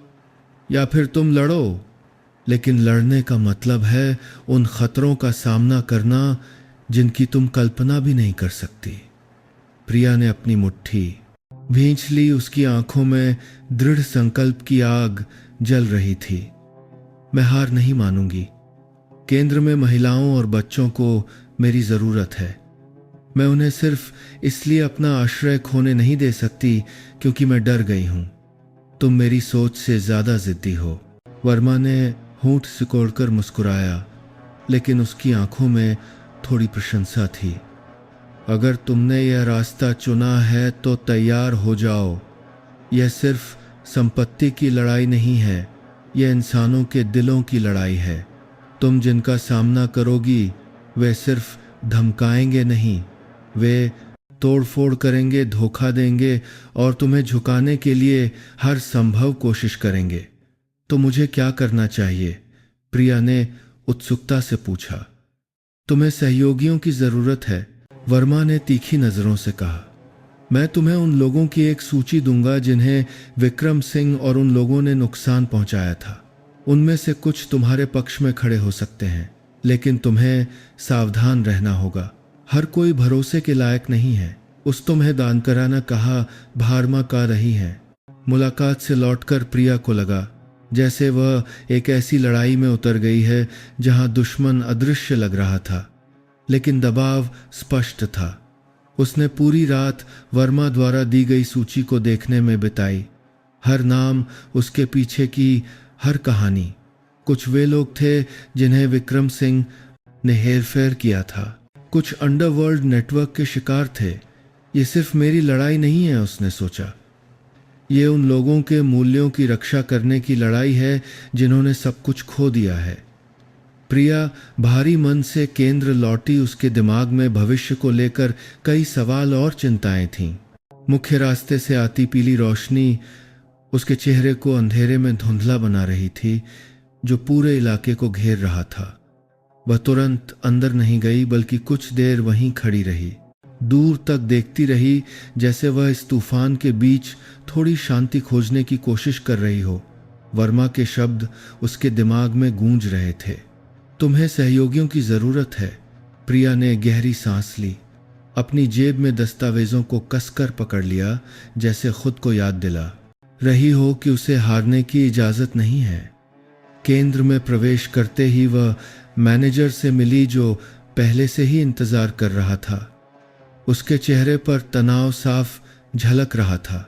या फिर तुम लड़ो। लेकिन लड़ने का मतलब है उन खतरों का सामना करना जिनकी तुम कल्पना भी नहीं कर सकती। प्रिया ने अपनी मुट्ठी भींच ली। उसकी आंखों में दृढ़ संकल्प की आग जल रही थी। मैं हार नहीं मानूंगी। केंद्र में महिलाओं और बच्चों को मेरी जरूरत है। मैं उन्हें सिर्फ इसलिए अपना आश्रय खोने नहीं दे सकती क्योंकि मैं डर गई हूं। तुम मेरी सोच से ज्यादा जिद्दी हो। वर्मा ने होंठ सिकोड़कर मुस्कुराया, लेकिन उसकी आंखों में थोड़ी प्रशंसा थी। अगर तुमने यह रास्ता चुना है तो तैयार हो जाओ। यह सिर्फ संपत्ति की लड़ाई नहीं है, यह इंसानों के दिलों की लड़ाई है। तुम जिनका सामना करोगी वे सिर्फ धमकाएंगे नहीं, वे तोड़फोड़ करेंगे, धोखा देंगे और तुम्हें झुकाने के लिए हर संभव कोशिश करेंगे। तो मुझे क्या करना चाहिए? प्रिया ने उत्सुकता से पूछा। तुम्हें सहयोगियों की जरूरत है, वर्मा ने तीखी नजरों से कहा। मैं तुम्हें उन लोगों की एक सूची दूंगा जिन्हें विक्रम सिंह और उन लोगों ने नुकसान पहुंचाया था। उनमें से कुछ तुम्हारे पक्ष में खड़े हो सकते हैं, लेकिन तुम्हें सावधान रहना होगा। हर कोई भरोसे के लायक नहीं है। उस तुम्हें दानकरा ने कहा, भारमा का रही है। मुलाकात से लौटकर प्रिया को लगा जैसे वह एक ऐसी लड़ाई में उतर गई है जहां दुश्मन अदृश्य लग रहा था, लेकिन दबाव स्पष्ट था। उसने पूरी रात वर्मा द्वारा दी गई सूची को देखने में बिताई। हर नाम, उसके पीछे की हर कहानी। कुछ वे लोग थे जिन्हें विक्रम सिंह ने हेरफेर किया था, कुछ अंडरवर्ल्ड नेटवर्क के शिकार थे। ये सिर्फ मेरी लड़ाई नहीं है, उसने सोचा। ये उन लोगों के मूल्यों की रक्षा करने की लड़ाई है जिन्होंने सब कुछ खो दिया है। प्रिया भारी मन से केंद्र लौटी। उसके दिमाग में भविष्य को लेकर कई सवाल और चिंताएं थीं। मुख्य रास्ते से आती पीली रोशनी उसके चेहरे को अंधेरे में धुंधला बना रही थी, जो पूरे इलाके को घेर रहा था। वह तुरंत अंदर नहीं गई, बल्कि कुछ देर वहीं खड़ी रही, दूर तक देखती रही, जैसे वह इस तूफान के बीच थोड़ी शांति खोजने की कोशिश कर रही हो। वर्मा के शब्द उसके दिमाग में गूंज रहे थे। तुम्हें सहयोगियों की जरूरत है। प्रिया ने गहरी सांस ली, अपनी जेब में दस्तावेजों को कसकर पकड़ लिया, जैसे खुद को याद दिला रही हो कि उसे हारने की इजाजत नहीं है। केंद्र में प्रवेश करते ही वह मैनेजर से मिली, जो पहले से ही इंतजार कर रहा था। उसके चेहरे पर तनाव साफ झलक रहा था।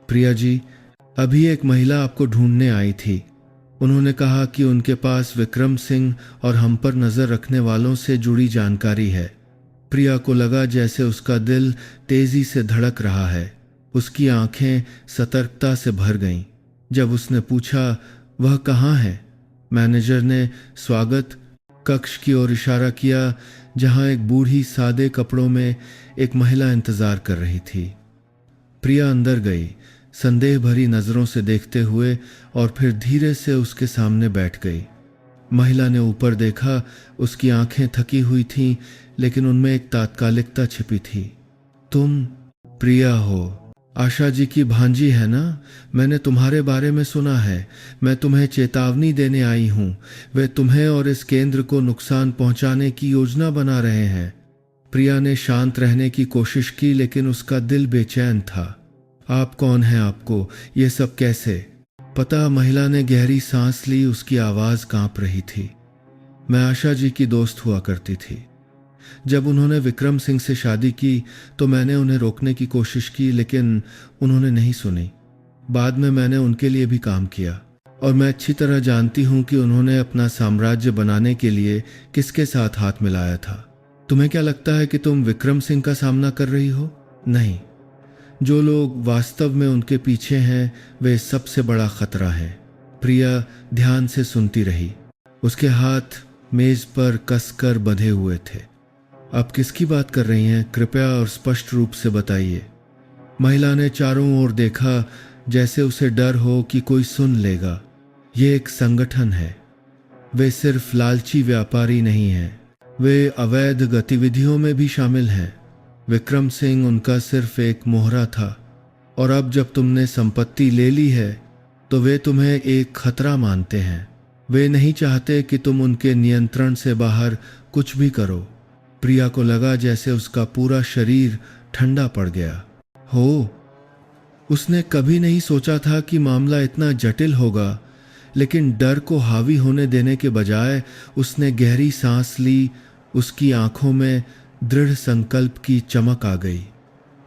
प्रिया जी, अभी एक महिला आपको ढूंढने आई थी। उन्होंने कहा कि उनके पास विक्रम सिंह और हम पर नजर रखने वालों से जुड़ी जानकारी है। प्रिया को लगा जैसे उसका दिल तेजी से धड़क रहा है। उसकी आंखें सतर्कता से भर गईं। जब उसने पूछा, वह कहाँ है? मैनेजर ने स्वागत कक्ष की ओर इशारा किया, जहां एक बूढ़ी सादे कपड़ों में एक महिला इंतजार कर रही थी। प्रिया अंदर गई, संदेह भरी नजरों से देखते हुए, और फिर धीरे से उसके सामने बैठ गई। महिला ने ऊपर देखा। उसकी आंखें थकी हुई थीं, लेकिन उनमें एक तात्कालिकता छिपी थी। तुम प्रिया हो, आशा जी की भांजी है ना? मैंने तुम्हारे बारे में सुना है। मैं तुम्हें चेतावनी देने आई हूं। वे तुम्हें और इस केंद्र को नुकसान पहुंचाने की योजना बना रहे हैं। प्रिया ने शांत रहने की कोशिश की, लेकिन उसका दिल बेचैन था। आप कौन हैं? आपको ये सब कैसे पता? महिला ने गहरी सांस ली, उसकी आवाज कांप रही थी। मैं आशा जी की दोस्त हुआ करती थी। जब उन्होंने विक्रम सिंह से शादी की तो मैंने उन्हें रोकने की कोशिश की, लेकिन उन्होंने नहीं सुनी। बाद में मैंने उनके लिए भी काम किया, और मैं अच्छी तरह जानती हूं कि उन्होंने अपना साम्राज्य बनाने के लिए किसके साथ हाथ मिलाया था। तुम्हें क्या लगता है कि तुम विक्रम सिंह का सामना कर रही हो? नहीं, जो लोग वास्तव में उनके पीछे हैं वे सबसे बड़ा खतरा है। प्रिया ध्यान से सुनती रही। उसके हाथ मेज पर कसकर बंधे हुए थे। आप किसकी बात कर रही हैं? कृपया और स्पष्ट रूप से बताइए। महिला ने चारों ओर देखा, जैसे उसे डर हो कि कोई सुन लेगा। ये एक संगठन है। वे सिर्फ लालची व्यापारी नहीं हैं, वे अवैध गतिविधियों में भी शामिल हैं। विक्रम सिंह उनका सिर्फ एक मोहरा था, और अब जब तुमने संपत्ति ले ली है तो वे तुम्हें एक खतरा मानते हैं। वे नहीं चाहते कि तुम उनके नियंत्रण से बाहर कुछ भी करो। प्रिया को लगा जैसे उसका पूरा शरीर ठंडा पड़ गया हो। उसने कभी नहीं सोचा था कि मामला इतना जटिल होगा, लेकिन डर को हावी होने देने के बजाय उसने गहरी सांस ली। उसकी आंखों में दृढ़ संकल्प की चमक आ गई।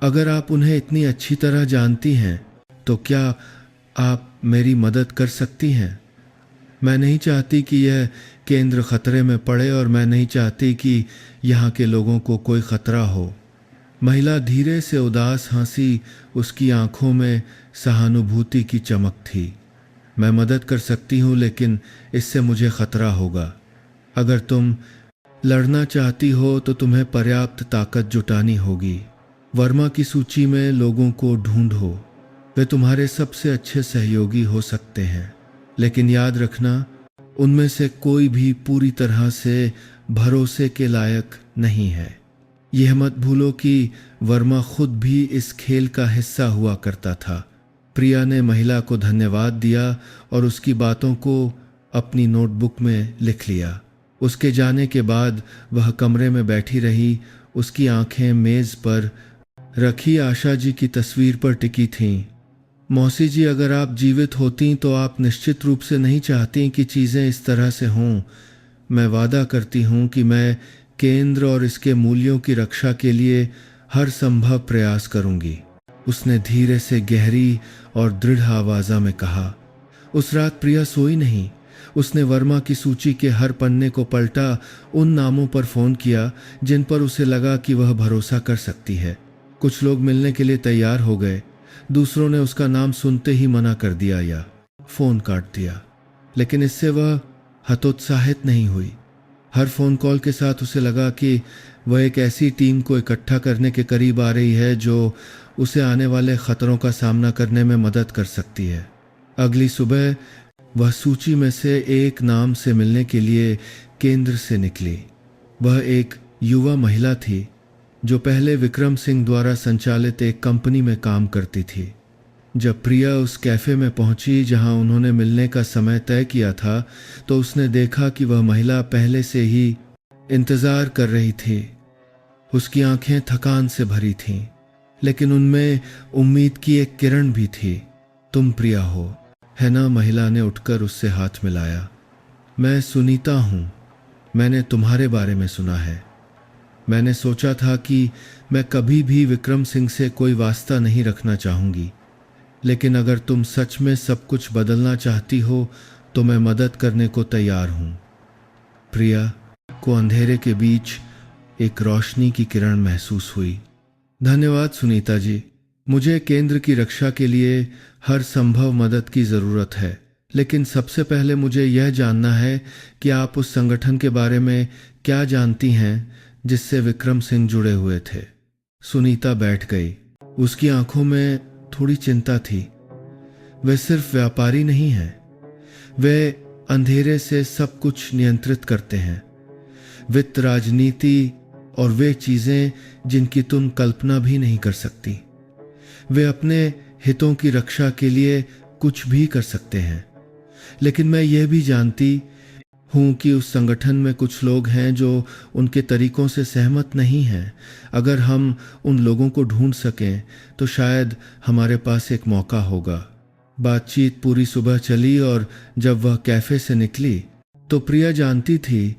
अगर आप उन्हें इतनी अच्छी तरह जानती हैं तो क्या आप मेरी मदद कर सकती हैं? मैं नहीं चाहती कि यह केंद्र खतरे में पड़े, और मैं नहीं चाहती कि यहाँ के लोगों को कोई खतरा हो। महिला धीरे से उदास हंसी, उसकी आंखों में सहानुभूति की चमक थी। मैं मदद कर सकती हूँ, लेकिन इससे मुझे खतरा होगा। अगर तुम लड़ना चाहती हो तो तुम्हें पर्याप्त ताकत जुटानी होगी। वर्मा की सूची में लोगों को ढूंढो। वे तुम्हारे सबसे अच्छे सहयोगी हो सकते हैं, लेकिन याद रखना, उनमें से कोई भी पूरी तरह से भरोसे के लायक नहीं है। यह मत भूलो कि वर्मा खुद भी इस खेल का हिस्सा हुआ करता था। प्रिया ने महिला को धन्यवाद दिया और उसकी बातों को अपनी नोटबुक में लिख लिया। उसके जाने के बाद वह कमरे में बैठी रही। उसकी आंखें मेज पर रखी आशा जी की तस्वीर पर टिकी थीं। मौसी जी, अगर आप जीवित होती तो आप निश्चित रूप से नहीं चाहती कि चीज़ें इस तरह से हों। मैं वादा करती हूँ कि मैं केंद्र और इसके मूल्यों की रक्षा के लिए हर संभव प्रयास करूंगी। उसने धीरे से गहरी और दृढ़ आवाज़ में कहा। उस रात प्रिया सोई नहीं। उसने वर्मा की सूची के हर पन्ने को पलटा, उन नामों पर फोन किया जिन पर उसे लगा कि वह भरोसा कर सकती है। कुछ लोग मिलने के लिए तैयार हो गए, दूसरों ने उसका नाम सुनते ही मना कर दिया, या फोन काट दिया। लेकिन इससे वह हतोत्साहित नहीं हुई। हर फ़ोन कॉल के साथ उसे लगा कि वह एक ऐसी टीम को इकट्ठा करने के करीब आ रही है जो उसे आने वाले ख़तरों का सामना करने में मदद कर सकती है। अगली सुबह वह सूची में से एक नाम से मिलने के लिए केंद्र से निकली। वह एक युवा महिला थी जो पहले विक्रम सिंह द्वारा संचालित एक कंपनी में काम करती थी। जब प्रिया उस कैफ़े में पहुंची जहां उन्होंने मिलने का समय तय किया था, तो उसने देखा कि वह महिला पहले से ही इंतज़ार कर रही थी। उसकी आंखें थकान से भरी थीं, लेकिन उनमें उम्मीद की एक किरण भी थी। तुम प्रिया हो, है ना? महिला ने उठकर उससे हाथ मिलाया। मैं सुनीता हूँ। मैंने तुम्हारे बारे में सुना है। मैंने सोचा था कि मैं कभी भी विक्रम सिंह से कोई वास्ता नहीं रखना चाहूँगी, लेकिन अगर तुम सच में सब कुछ बदलना चाहती हो तो मैं मदद करने को तैयार हूँ। प्रिया को अंधेरे के बीच एक रोशनी की किरण महसूस हुई। धन्यवाद सुनीता जी। मुझे केंद्र की रक्षा के लिए हर संभव मदद की ज़रूरत है, लेकिन सबसे पहले मुझे यह जानना है कि आप उस संगठन के बारे में क्या जानती हैं जिससे विक्रम सिंह जुड़े हुए थे। सुनीता बैठ गई। उसकी आंखों में थोड़ी चिंता थी। वे सिर्फ व्यापारी नहीं हैं, वे अंधेरे से सब कुछ नियंत्रित करते हैं। वित्त, राजनीति और वे चीज़ें जिनकी तुम कल्पना भी नहीं कर सकती। वे अपने हितों की रक्षा के लिए कुछ भी कर सकते हैं। लेकिन मैं यह भी जानती हूँ कि उस संगठन में कुछ लोग हैं जो उनके तरीकों से सहमत नहीं हैं। अगर हम उन लोगों को ढूंढ सकें तो शायद हमारे पास एक मौका होगा। बातचीत पूरी सुबह चली और जब वह कैफ़े से निकली तो प्रिया जानती थी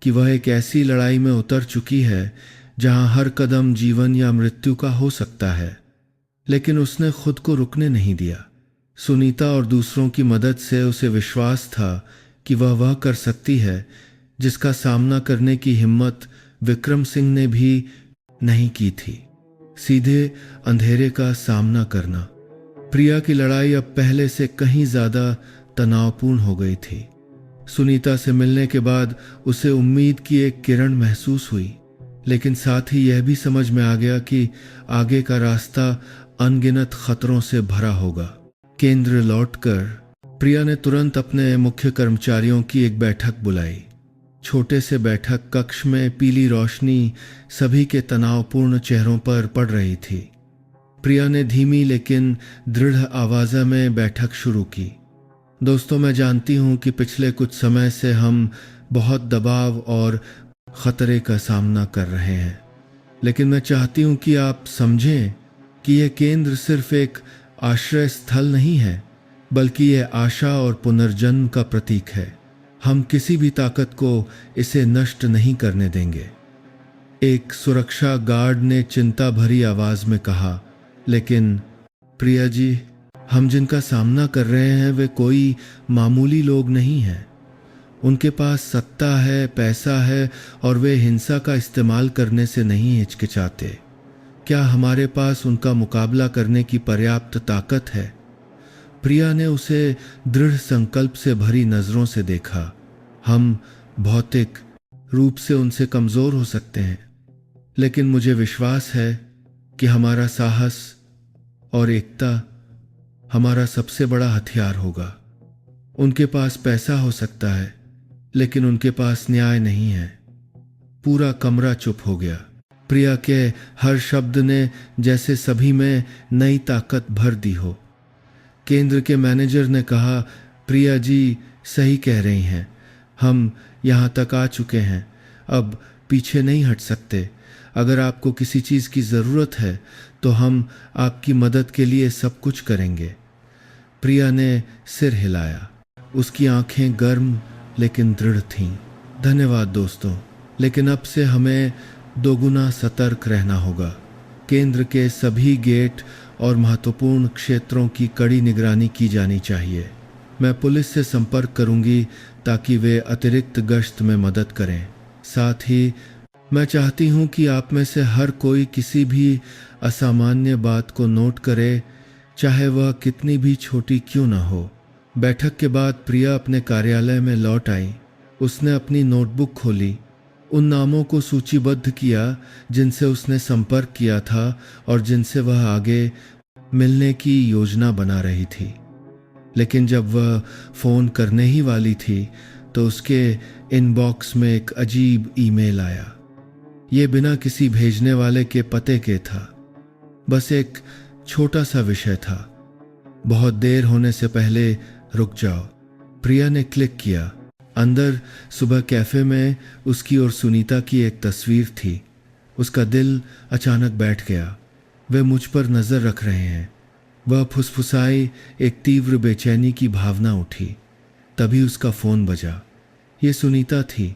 कि वह एक ऐसी लड़ाई में उतर चुकी है जहां हर कदम जीवन या मृत्यु का हो सकता है। लेकिन उसने खुद को रुकने नहीं दिया। सुनीता और दूसरों की मदद से उसे विश्वास था कि वह कर सकती है जिसका सामना करने की हिम्मत विक्रम सिंह ने भी नहीं की थी। सीधे अंधेरे का सामना करना। प्रिया की लड़ाई अब पहले से कहीं ज्यादा तनावपूर्ण हो गई थी। सुनीता से मिलने के बाद उसे उम्मीद की एक किरण महसूस हुई, लेकिन साथ ही यह भी समझ में आ गया कि आगे का रास्ता अनगिनत खतरों से भरा होगा। केंद्र लौटकर प्रिया ने तुरंत अपने मुख्य कर्मचारियों की एक बैठक बुलाई। छोटे से बैठक कक्ष में पीली रोशनी सभी के तनावपूर्ण चेहरों पर पड़ रही थी। प्रिया ने धीमी लेकिन दृढ़ आवाज़ में बैठक शुरू की। दोस्तों, मैं जानती हूं कि पिछले कुछ समय से हम बहुत दबाव और खतरे का सामना कर रहे हैं, लेकिन मैं चाहती हूं कि आप समझें कि यह केंद्र सिर्फ एक आश्रय स्थल नहीं है, बल्कि यह आशा और पुनर्जन्म का प्रतीक है। हम किसी भी ताकत को इसे नष्ट नहीं करने देंगे। एक सुरक्षा गार्ड ने चिंता भरी आवाज में कहा, लेकिन प्रिया जी, हम जिनका सामना कर रहे हैं वे कोई मामूली लोग नहीं हैं। उनके पास सत्ता है, पैसा है और वे हिंसा का इस्तेमाल करने से नहीं हिचकिचाते। क्या हमारे पास उनका मुकाबला करने की पर्याप्त ताकत है? प्रिया ने उसे दृढ़ संकल्प से भरी नजरों से देखा। हम भौतिक रूप से उनसे कमजोर हो सकते हैं, लेकिन मुझे विश्वास है कि हमारा साहस और एकता हमारा सबसे बड़ा हथियार होगा। उनके पास पैसा हो सकता है, लेकिन उनके पास न्याय नहीं है। पूरा कमरा चुप हो गया। प्रिया के हर शब्द ने जैसे सभी में नई ताकत भर दी हो। केंद्र के मैनेजर ने कहा, प्रिया जी सही कह रही हैं, हम यहाँ तक आ चुके हैं, अब पीछे नहीं हट सकते। अगर आपको किसी चीज़ की ज़रूरत है तो हम आपकी मदद के लिए सब कुछ करेंगे। प्रिया ने सिर हिलाया। उसकी आंखें गर्म लेकिन दृढ़ थीं। धन्यवाद दोस्तों, लेकिन अब से हमें दोगुना सतर्क रहना होगा। केंद्र के सभी गेट और महत्वपूर्ण क्षेत्रों की कड़ी निगरानी की जानी चाहिए। मैं पुलिस से संपर्क करूंगी ताकि वे अतिरिक्त गश्त में मदद करें। साथ ही मैं चाहती हूं कि आप में से हर कोई किसी भी असामान्य बात को नोट करे, चाहे वह कितनी भी छोटी क्यों न हो। बैठक के बाद प्रिया अपने कार्यालय में लौट आई। उसने अपनी नोटबुक खोली, उन नामों को सूचीबद्ध किया जिनसे उसने संपर्क किया था और जिनसे वह आगे मिलने की योजना बना रही थी। लेकिन जब वह फ़ोन करने ही वाली थी तो उसके इनबॉक्स में एक अजीब ईमेल आया। ये बिना किसी भेजने वाले के पते के था। बस एक छोटा सा विषय था, बहुत देर होने से पहले रुक जाओ। प्रिया ने क्लिक किया। अंदर सुबह कैफे में उसकी और सुनीता की एक तस्वीर थी। उसका दिल अचानक बैठ गया। वे मुझ पर नज़र रख रहे हैं। वह फुसफुसाई, एक तीव्र बेचैनी की भावना उठी। तभी उसका फ़ोन बजा। ये सुनीता थी।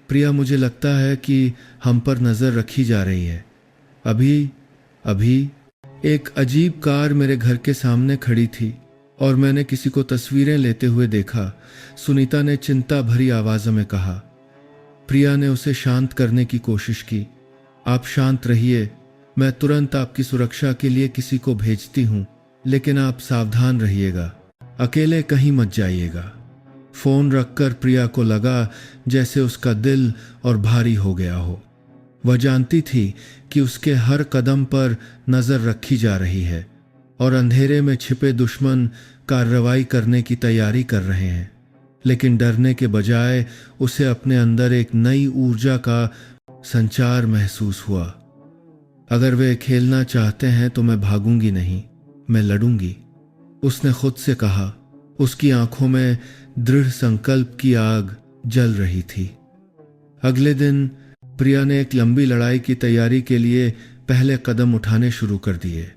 प्रिया, मुझे लगता है कि हम पर नज़र रखी जा रही है। अभी एक अजीब कार मेरे घर के सामने खड़ी थी और मैंने किसी को तस्वीरें लेते हुए देखा, सुनीता ने चिंता भरी आवाज़ में कहा। प्रिया ने उसे शांत करने की कोशिश की। आप शांत रहिए, मैं तुरंत आपकी सुरक्षा के लिए किसी को भेजती हूँ, लेकिन आप सावधान रहिएगा, अकेले कहीं मत जाइएगा। फ़ोन रखकर प्रिया को लगा जैसे उसका दिल और भारी हो गया हो। वह जानती थी कि उसके हर कदम पर नज़र रखी जा रही है और अंधेरे में छिपे दुश्मन कार्रवाई करने की तैयारी कर रहे हैं। लेकिन डरने के बजाय उसे अपने अंदर एक नई ऊर्जा का संचार महसूस हुआ। अगर वे खेलना चाहते हैं तो मैं भागूंगी नहीं, मैं लड़ूंगी, उसने खुद से कहा। उसकी आंखों में दृढ़ संकल्प की आग जल रही थी। अगले दिन प्रिया ने एक लंबी लड़ाई की तैयारी के लिए पहले कदम उठाने शुरू कर दिए।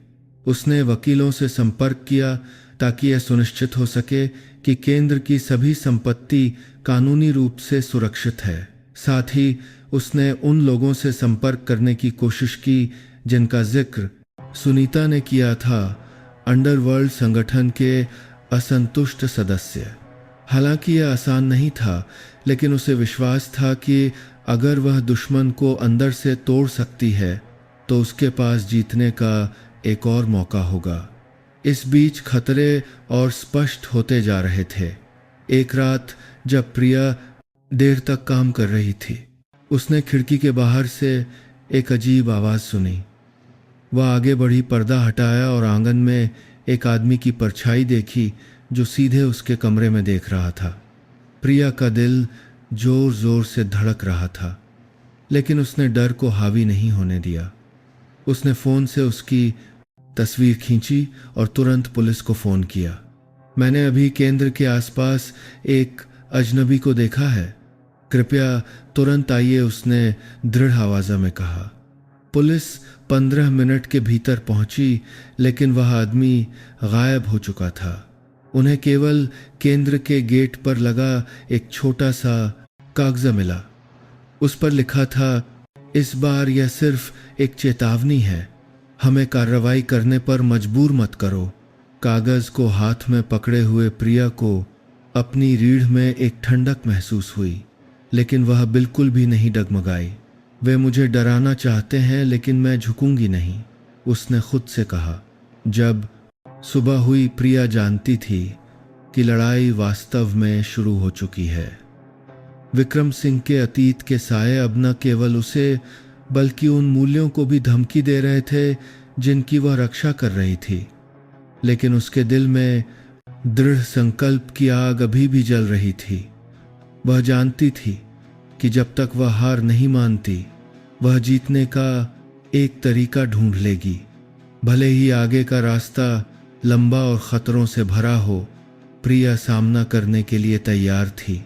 उसने वकीलों से संपर्क किया ताकि यह सुनिश्चित हो सके कि केंद्र की सभी संपत्ति कानूनी रूप से सुरक्षित है। साथ ही उसने उन लोगों से संपर्क करने की कोशिश की जिनका जिक्र सुनीता ने किया था, अंडरवर्ल्ड संगठन के असंतुष्ट सदस्य। हालांकि यह आसान नहीं था, लेकिन उसे विश्वास था कि अगर वह दुश्मन को अंदर से तोड़ सकती है तो उसके पास जीतने का एक और मौका होगा। इस बीच खतरे और स्पष्ट होते जा रहे थे। एक रात जब प्रिया देर तक काम कर रही थी, उसने खिड़की के बाहर से एक अजीब आवाज़ सुनी। वह आगे बढ़ी, पर्दा हटाया और आंगन में एक आदमी की परछाई देखी जो सीधे उसके कमरे में देख रहा था। प्रिया का दिल जोर जोर से धड़क रहा था, लेकिन उसने डर को हावी नहीं होने दिया। उसने फ़ोन से उसकी तस्वीर खींची और तुरंत पुलिस को फ़ोन किया। मैंने अभी केंद्र के आसपास एक अजनबी को देखा है, कृपया तुरंत आइए, उसने दृढ़ आवाज़ में कहा। पुलिस 15 मिनट के भीतर पहुंची, लेकिन वह आदमी गायब हो चुका था। उन्हें केवल केंद्र के गेट पर लगा एक छोटा सा कागज़ मिला। उस पर लिखा था, इस बार यह सिर्फ एक चेतावनी है, हमें कार्रवाई करने पर मजबूर मत करो। कागज़ को हाथ में पकड़े हुए प्रिया को अपनी रीढ़ में एक ठंडक महसूस हुई, लेकिन वह बिल्कुल भी नहीं डगमगाई। वे मुझे डराना चाहते हैं, लेकिन मैं झुकूंगी नहीं, उसने खुद से कहा। जब सुबह हुई, प्रिया जानती थी कि लड़ाई वास्तव में शुरू हो चुकी है। विक्रम सिंह के अतीत के साये अब न केवल उसे बल्कि उन मूल्यों को भी धमकी दे रहे थे जिनकी वह रक्षा कर रही थी। लेकिन उसके दिल में दृढ़ संकल्प की आग अभी भी जल रही थी। वह जानती थी कि जब तक वह हार नहीं मानती, वह जीतने का एक तरीका ढूंढ लेगी। भले ही आगे का रास्ता लंबा और खतरों से भरा हो, प्रिया सामना करने के लिए तैयार थी।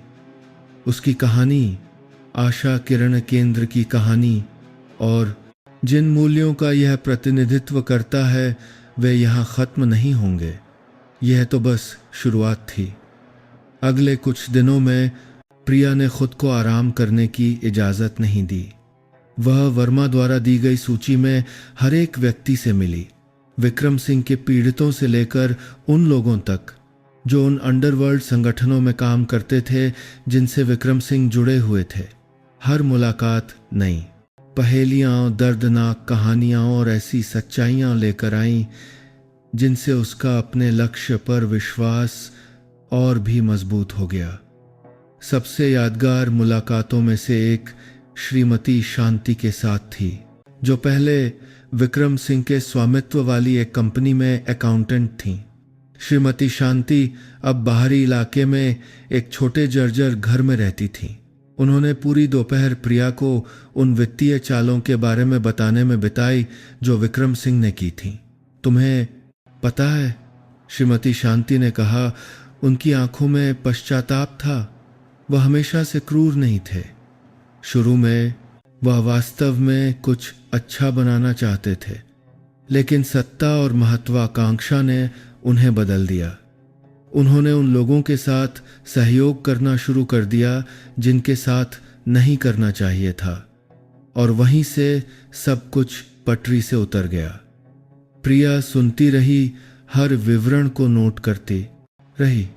उसकी कहानी आशा किरण केंद्र की कहानी, और जिन मूल्यों का यह प्रतिनिधित्व करता है वे यहाँ ख़त्म नहीं होंगे। यह तो बस शुरुआत थी। अगले कुछ दिनों में प्रिया ने खुद को आराम करने की इजाज़त नहीं दी। वह वर्मा द्वारा दी गई सूची में हर एक व्यक्ति से मिली, विक्रम सिंह के पीड़ितों से लेकर उन लोगों तक जो उन अंडरवर्ल्ड संगठनों में काम करते थे जिनसे विक्रम सिंह जुड़े हुए थे। हर मुलाकात नई पहेलियां, दर्दनाक कहानियां और ऐसी सच्चाइयां लेकर आईं जिनसे उसका अपने लक्ष्य पर विश्वास और भी मजबूत हो गया। सबसे यादगार मुलाकातों में से एक श्रीमती शांति के साथ थी, जो पहले विक्रम सिंह के स्वामित्व वाली एक कंपनी में अकाउंटेंट थीं। श्रीमती शांति अब बाहरी इलाके में एक छोटे जर्जर घर में रहती थीं। उन्होंने पूरी दोपहर प्रिया को उन वित्तीय चालों के बारे में बताने में बिताई जो विक्रम सिंह ने की थी। तुम्हें पता है, श्रीमती शांति ने कहा, उनकी आंखों में पश्चाताप था। वह हमेशा से क्रूर नहीं थे। शुरू में वह वास्तव में कुछ अच्छा बनाना चाहते थे, लेकिन सत्ता और महत्वाकांक्षा ने उन्हें बदल दिया। उन्होंने उन लोगों के साथ सहयोग करना शुरू कर दिया जिनके साथ नहीं करना चाहिए था, और वहीं से सब कुछ पटरी से उतर गया। प्रिया सुनती रही, हर विवरण को नोट करती रही।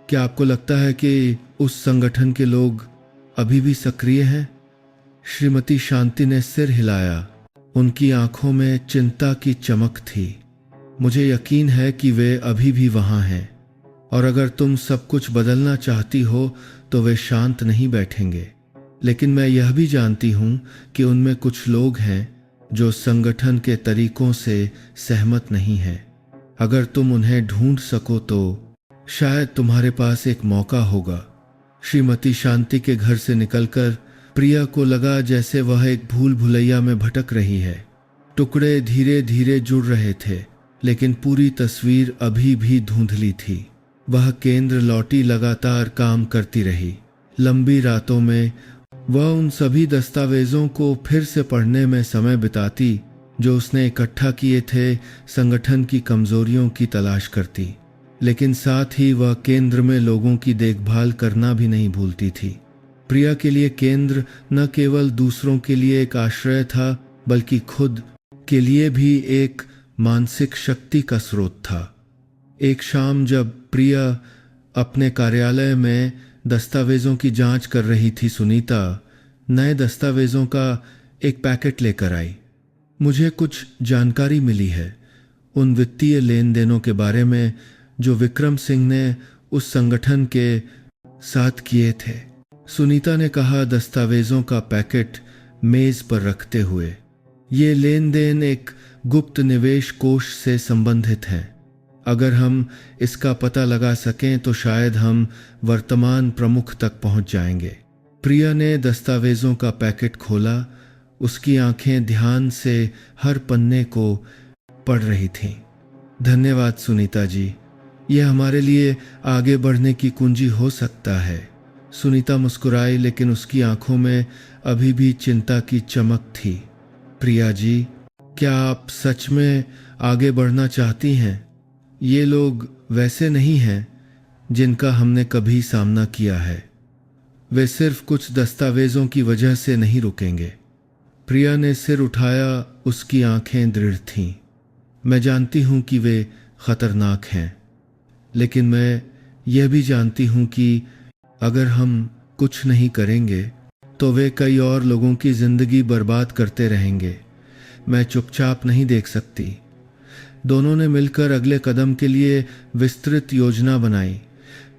क्या आपको लगता है कि उस संगठन के लोग अभी भी सक्रिय हैं? श्रीमती शांति ने सिर हिलाया। उनकी आंखों में चिंता की चमक थी। मुझे यकीन है कि वे अभी भी वहां हैं, और अगर तुम सब कुछ बदलना चाहती हो तो वे शांत नहीं बैठेंगे। लेकिन मैं यह भी जानती हूं कि उनमें कुछ लोग हैं जो संगठन के तरीकों से सहमत नहीं हैं। अगर तुम उन्हें ढूंढ सको तो शायद तुम्हारे पास एक मौका होगा। श्रीमती शांति के घर से निकलकर प्रिया को लगा जैसे वह एक भूल भुलैया में भटक रही है। टुकड़े धीरे धीरे जुड़ रहे थे, लेकिन पूरी तस्वीर अभी भी धुंधली थी। वह केंद्र लौटी लगातार काम करती रही। लंबी रातों में वह उन सभी दस्तावेजों को फिर से पढ़ने में समय बिताती जो उसने इकट्ठा किए थे। संगठन की कमजोरियों की तलाश करती, लेकिन साथ ही वह केंद्र में लोगों की देखभाल करना भी नहीं भूलती थी। प्रिया के लिए केंद्र न केवल दूसरों के लिए एक आश्रय था, बल्कि खुद के लिए भी एक मानसिक शक्ति का स्रोत था। एक शाम जब प्रिया अपने कार्यालय में दस्तावेजों की जांच कर रही थी, सुनीता नए दस्तावेजों का एक पैकेट लेकर आई। मुझे कुछ जानकारी मिली है उन वित्तीय लेन देनों के बारे में जो विक्रम सिंह ने उस संगठन के साथ किए थे, सुनीता ने कहा, दस्तावेजों का पैकेट मेज पर रखते हुए। ये लेन देन एक गुप्त निवेश कोष से संबंधित हैं। अगर हम इसका पता लगा सकें तो शायद हम वर्तमान प्रमुख तक पहुंच जाएंगे। प्रिया ने दस्तावेजों का पैकेट खोला। उसकी आंखें ध्यान से हर पन्ने को पढ़ रही थीं। धन्यवाद सुनीता जी, यह हमारे लिए आगे बढ़ने की कुंजी हो सकता है। सुनीता मुस्कुराई, लेकिन उसकी आंखों में अभी भी चिंता की चमक थी। प्रिया जी, क्या आप सच में आगे बढ़ना चाहती हैं? ये लोग वैसे नहीं हैं जिनका हमने कभी सामना किया है। वे सिर्फ कुछ दस्तावेजों की वजह से नहीं रुकेंगे। प्रिया ने सिर उठाया। उसकी आंखें दृढ़ थीं। मैं जानती हूं कि वे खतरनाक हैं, लेकिन मैं यह भी जानती हूं कि अगर हम कुछ नहीं करेंगे तो वे कई और लोगों की जिंदगी बर्बाद करते रहेंगे। मैं चुपचाप नहीं देख सकती। दोनों ने मिलकर अगले कदम के लिए विस्तृत योजना बनाई।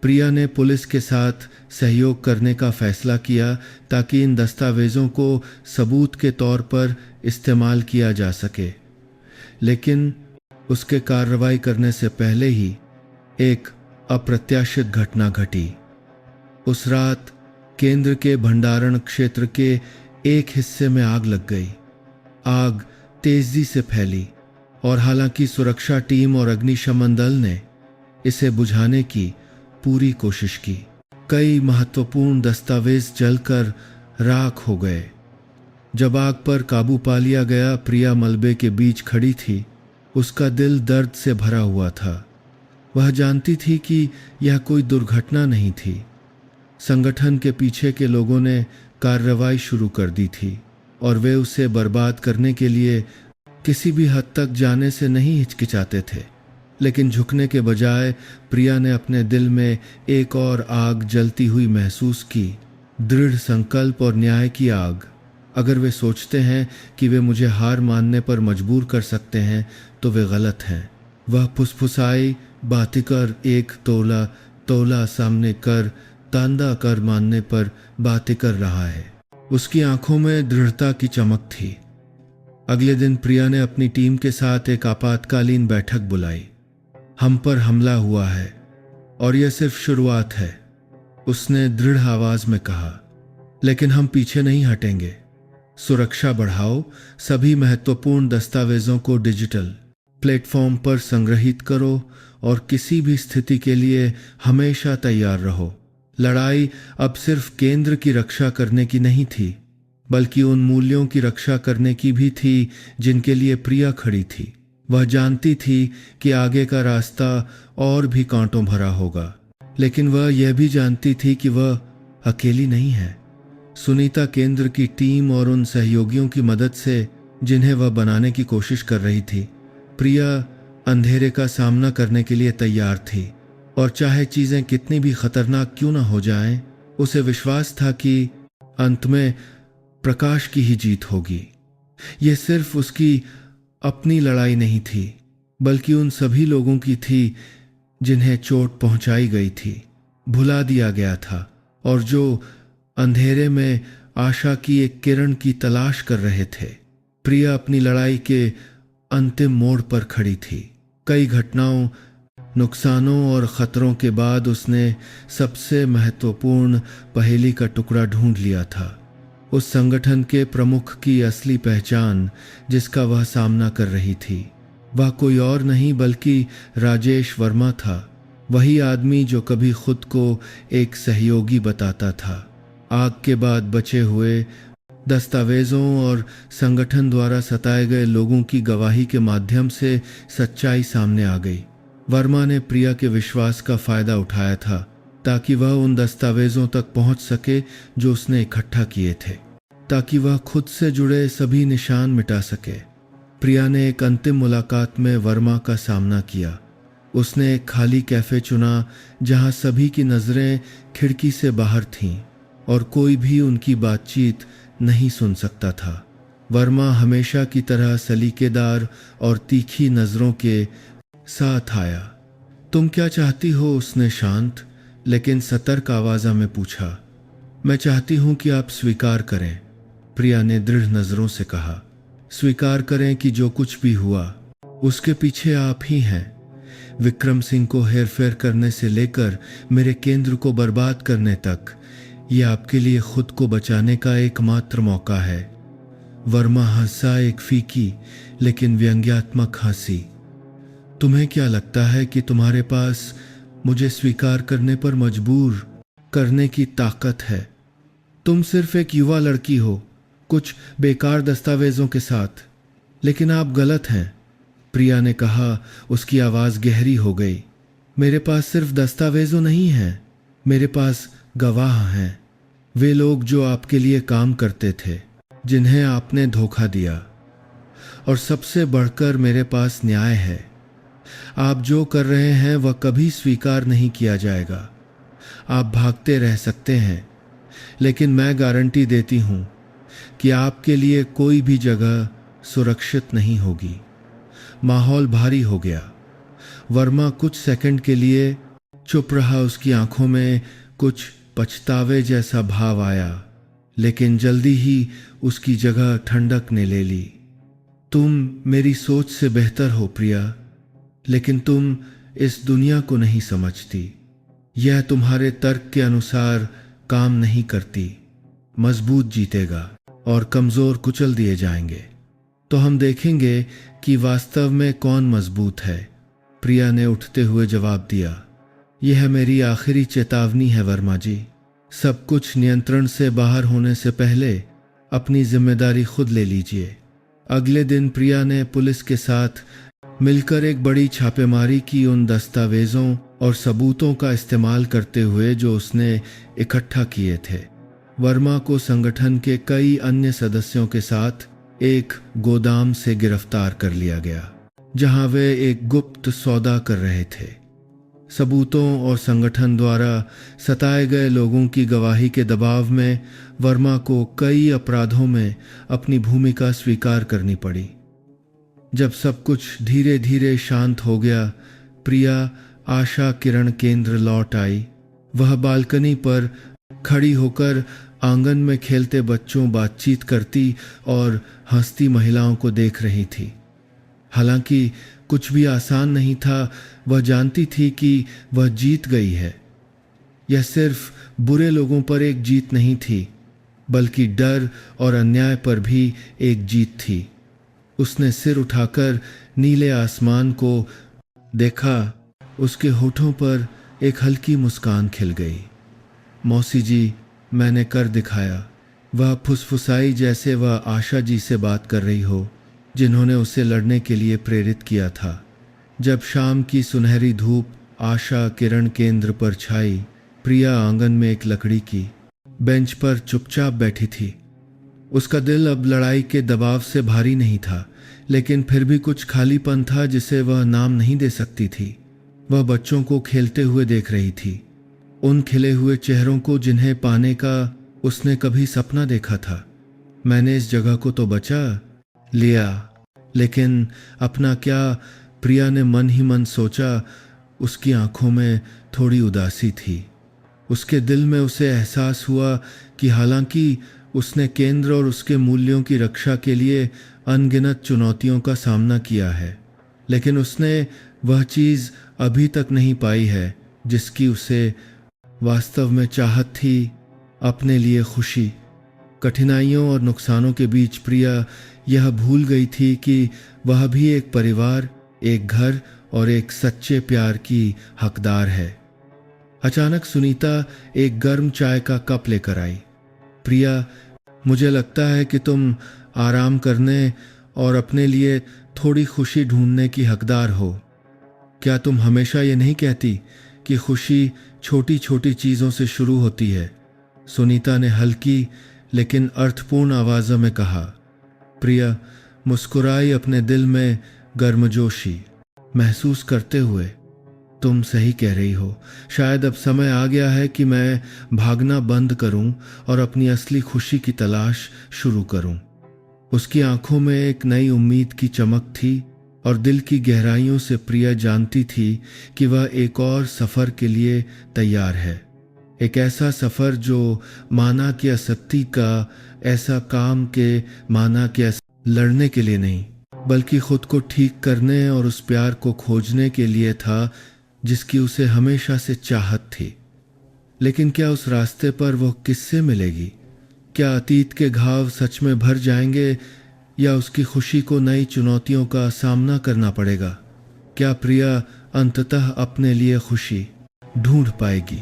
प्रिया ने पुलिस के साथ सहयोग करने का फैसला किया ताकि इन दस्तावेजों को सबूत के तौर पर इस्तेमाल किया जा सके, लेकिन उसके कार्रवाई करने से पहले ही एक अप्रत्याशित घटना घटी। उस रात केंद्र के भंडारण क्षेत्र के एक हिस्से में आग लग गई। आग तेजी से फैली और हालांकि सुरक्षा टीम और अग्निशमन दल ने इसे बुझाने की पूरी कोशिश की, कई महत्वपूर्ण दस्तावेज जलकर राख हो गए। जब आग पर काबू पा लिया गया, प्रिया मलबे के बीच खड़ी थी। उसका दिल दर्द से भरा हुआ था। वह जानती थी कि यह कोई दुर्घटना नहीं थी। संगठन के पीछे के लोगों ने कार्रवाई शुरू कर दी थी और वे उसे बर्बाद करने के लिए किसी भी हद तक जाने से नहीं हिचकिचाते थे। लेकिन झुकने के बजाय प्रिया ने अपने दिल में एक और आग जलती हुई महसूस की, दृढ़ संकल्प और न्याय की आग। अगर वे सोचते हैं कि वे मुझे हार मानने पर मजबूर कर सकते हैं तो वे गलत हैं। वह फुसफुसाई, बातिकर एक तोला तोला सामने कर तांदा कर मानने पर बातें कर रहा है। उसकी आंखों में दृढ़ता की चमक थी। अगले दिन प्रिया ने अपनी टीम के साथ एक आपातकालीन बैठक बुलाई। हम पर हमला हुआ है और यह सिर्फ शुरुआत है, उसने दृढ़ आवाज में कहा, लेकिन हम पीछे नहीं हटेंगे। सुरक्षा बढ़ाओ, सभी महत्वपूर्ण दस्तावेजों को डिजिटल प्लेटफॉर्म पर संग्रहित करो और किसी भी स्थिति के लिए हमेशा तैयार रहो। लड़ाई अब सिर्फ केंद्र की रक्षा करने की नहीं थी, बल्कि उन मूल्यों की रक्षा करने की भी थी जिनके लिए प्रिया खड़ी थी। वह जानती थी कि आगे का रास्ता और भी कांटों भरा होगा, लेकिन वह यह भी जानती थी कि वह अकेली नहीं है। सुनीता, केंद्र की टीम और उन सहयोगियों की मदद से जिन्हें वह बनाने की कोशिश कर रही थी, प्रिया अंधेरे का सामना करने के लिए तैयार थी। और चाहे चीजें कितनी भी खतरनाक क्यों न हो जाएं, उसे विश्वास था कि अंत में प्रकाश की ही जीत होगी। यह सिर्फ उसकी अपनी लड़ाई नहीं थी, बल्कि उन सभी लोगों की थी जिन्हें चोट पहुंचाई गई थी, भुला दिया गया था और जो अंधेरे में आशा की एक किरण की तलाश कर रहे थे। प्रिया अपनी लड़ाई के अंतिम मोड़ पर खड़ी थी। कई घटनाओं, नुकसानों और खतरों के बाद उसने सबसे महत्वपूर्ण पहेली का टुकड़ा ढूंढ लिया था। उस संगठन के प्रमुख की असली पहचान जिसका वह सामना कर रही थी, वह कोई और नहीं बल्कि राजेश वर्मा था। वही आदमी जो कभी खुद को एक सहयोगी बताता था। आग के बाद बचे हुए दस्तावेजों और संगठन द्वारा सताए गए लोगों की गवाही के माध्यम से सच्चाई सामने आ गई। वर्मा ने प्रिया के विश्वास का फायदा उठाया था ताकि वह उन दस्तावेजों तक पहुंच सके जो उसने इकट्ठा किए थे, ताकि वह खुद से जुड़े सभी निशान मिटा सके। प्रिया ने एक अंतिम मुलाकात में वर्मा का सामना किया। उसने एक खाली कैफे चुना जहां सभी की नजरें खिड़की से बाहर थीं और कोई भी उनकी बातचीत नहीं सुन सकता था। वर्मा हमेशा की तरह सलीकेदार और तीखी नजरों के साथ आया। तुम क्या चाहती हो? उसने शांत लेकिन सतर्क आवाज़ में पूछा। मैं चाहती हूं कि आप स्वीकार करें, प्रिया ने दृढ़ नजरों से कहा। स्वीकार करें कि जो कुछ भी हुआ उसके पीछे आप ही हैं। विक्रम सिंह को हेरफेर करने से लेकर मेरे केंद्र को बर्बाद करने तक, ये आपके लिए खुद को बचाने का एकमात्र मौका है। वर्मा हंसा, एक फीकी लेकिन व्यंग्यात्मक हंसी। तुम्हें क्या लगता है कि तुम्हारे पास मुझे स्वीकार करने पर मजबूर करने की ताकत है? तुम सिर्फ एक युवा लड़की हो, कुछ बेकार दस्तावेजों के साथ। लेकिन आप गलत हैं, प्रिया ने कहा। उसकी आवाज गहरी हो गई। मेरे पास सिर्फ दस्तावेजों नहीं हैं, मेरे पास गवाह हैं। वे लोग जो आपके लिए काम करते थे, जिन्हें आपने धोखा दिया। और सबसे बढ़कर मेरे पास न्याय है। आप जो कर रहे हैं वह कभी स्वीकार नहीं किया जाएगा। आप भागते रह सकते हैं, लेकिन मैं गारंटी देती हूं कि आपके लिए कोई भी जगह सुरक्षित नहीं होगी। माहौल भारी हो गया। वर्मा कुछ सेकंड के लिए चुप रहा। उसकी आंखों में कुछ पछतावे जैसा भाव आया, लेकिन जल्दी ही उसकी जगह ठंडक ने ले ली। तुम मेरी सोच से बेहतर हो प्रिया, लेकिन तुम इस दुनिया को नहीं समझती। यह तुम्हारे तर्क के अनुसार काम नहीं करती। मजबूत जीतेगा और कमजोर कुचल दिए जाएंगे। तो हम देखेंगे कि वास्तव में कौन मजबूत है, प्रिया ने उठते हुए जवाब दिया। यह मेरी आखिरी चेतावनी है वर्मा जी। सब कुछ नियंत्रण से बाहर होने से पहले अपनी जिम्मेदारी खुद ले लीजिए। अगले दिन प्रिया ने पुलिस के साथ मिलकर एक बड़ी छापेमारी की, उन दस्तावेजों और सबूतों का इस्तेमाल करते हुए जो उसने इकट्ठा किए थे। वर्मा को संगठन के कई अन्य सदस्यों के साथ एक गोदाम से गिरफ्तार कर लिया गया, जहां वे एक गुप्त सौदा कर रहे थे। सबूतों और संगठन द्वारा सताए गए लोगों की गवाही के दबाव में वर्मा को कई अपराधों में अपनी भूमिका स्वीकार करनी पड़ी। जब सब कुछ धीरे धीरे शांत हो गया, प्रिया आशा किरण केंद्र लौट आई। वह बालकनी पर खड़ी होकर आंगन में खेलते बच्चों, बातचीत करती और हंसती महिलाओं को देख रही थी। हालांकि कुछ भी आसान नहीं था, वह जानती थी कि वह जीत गई है। यह सिर्फ बुरे लोगों पर एक जीत नहीं थी, बल्कि डर और अन्याय पर भी एक जीत थी। उसने सिर उठाकर नीले आसमान को देखा। उसके होठों पर एक हल्की मुस्कान खिल गई। मौसी जी, मैंने कर दिखाया। वह फुसफुसाई जैसे वह आशा जी से बात कर रही हो, जिन्होंने उसे लड़ने के लिए प्रेरित किया था। जब शाम की सुनहरी धूप आशा किरण केंद्र पर छाई, प्रिया आंगन में एक लकड़ी की बेंच पर चुपचाप बैठी थी। उसका दिल अब लड़ाई के दबाव से भारी नहीं था, लेकिन फिर भी कुछ खालीपन था जिसे वह नाम नहीं दे सकती थी। वह बच्चों को खेलते हुए देख रही थी, उन खिले हुए चेहरों को जिन्हें पाने का उसने कभी सपना देखा था। मैंने इस जगह को तो बचा लिया, लेकिन अपना क्या? प्रिया ने मन ही मन सोचा। उसकी आंखों में थोड़ी उदासी थी। उसके दिल में उसे एहसास हुआ कि हालांकि उसने केंद्र और उसके मूल्यों की रक्षा के लिए अनगिनत चुनौतियों का सामना किया है, लेकिन उसने वह चीज़ अभी तक नहीं पाई है जिसकी उसे वास्तव में चाहत थी, अपने लिए खुशी। कठिनाइयों और नुकसानों के बीच प्रिया यह भूल गई थी कि वह भी एक परिवार, एक घर और एक सच्चे प्यार की हकदार है। अचानक सुनीता एक गर्म चाय का कप लेकर आई। प्रिया, मुझे लगता है कि तुम आराम करने और अपने लिए थोड़ी खुशी ढूंढने की हकदार हो। क्या तुम हमेशा ये नहीं कहती कि खुशी छोटी छोटी चीज़ों से शुरू होती है? सुनीता ने हल्की लेकिन अर्थपूर्ण आवाज़ों में कहा। प्रिया मुस्कुराई, अपने दिल में गर्मजोशी महसूस करते हुए। तुम सही कह रही हो। शायद अब समय आ गया है कि मैं भागना बंद करूं और अपनी असली खुशी की तलाश शुरू करूं। उसकी आंखों में एक नई उम्मीद की चमक थी और दिल की गहराइयों से प्रिया जानती थी कि वह एक और सफ़र के लिए तैयार है। एक ऐसा सफ़र जो माना कि असक्ति का, ऐसा काम के माना कि लड़ने के लिए नहीं, बल्कि खुद को ठीक करने और उस प्यार को खोजने के लिए था जिसकी उसे हमेशा से चाहत थी। लेकिन क्या उस रास्ते पर वो किससे मिलेगी? क्या अतीत के घाव सच में भर जाएंगे या उसकी खुशी को नई चुनौतियों का सामना करना पड़ेगा? क्या प्रिया अंततः अपने लिए खुशी ढूंढ पाएगी?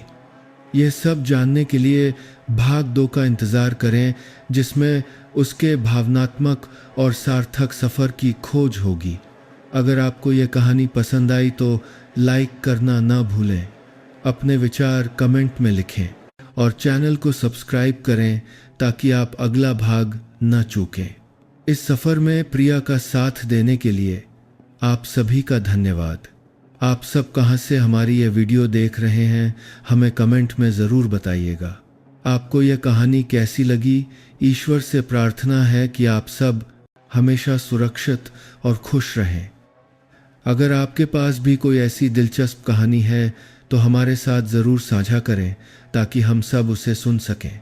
ये सब जानने के लिए भाग 2 का इंतज़ार करें, जिसमें उसके भावनात्मक और सार्थक सफ़र की खोज होगी। अगर आपको ये कहानी पसंद आई तो लाइक करना ना भूलें, अपने विचार कमेंट में लिखें और चैनल को सब्सक्राइब करें ताकि आप अगला भाग न चूकें। इस सफ़र में प्रिया का साथ देने के लिए आप सभी का धन्यवाद। आप सब कहां से हमारी ये वीडियो देख रहे हैं, हमें कमेंट में ज़रूर बताइएगा। आपको यह कहानी कैसी लगी? ईश्वर से प्रार्थना है कि आप सब हमेशा सुरक्षित और खुश रहें। अगर आपके पास भी कोई ऐसी दिलचस्प कहानी है तो हमारे साथ ज़रूर साझा करें ताकि हम सब उसे सुन सकें।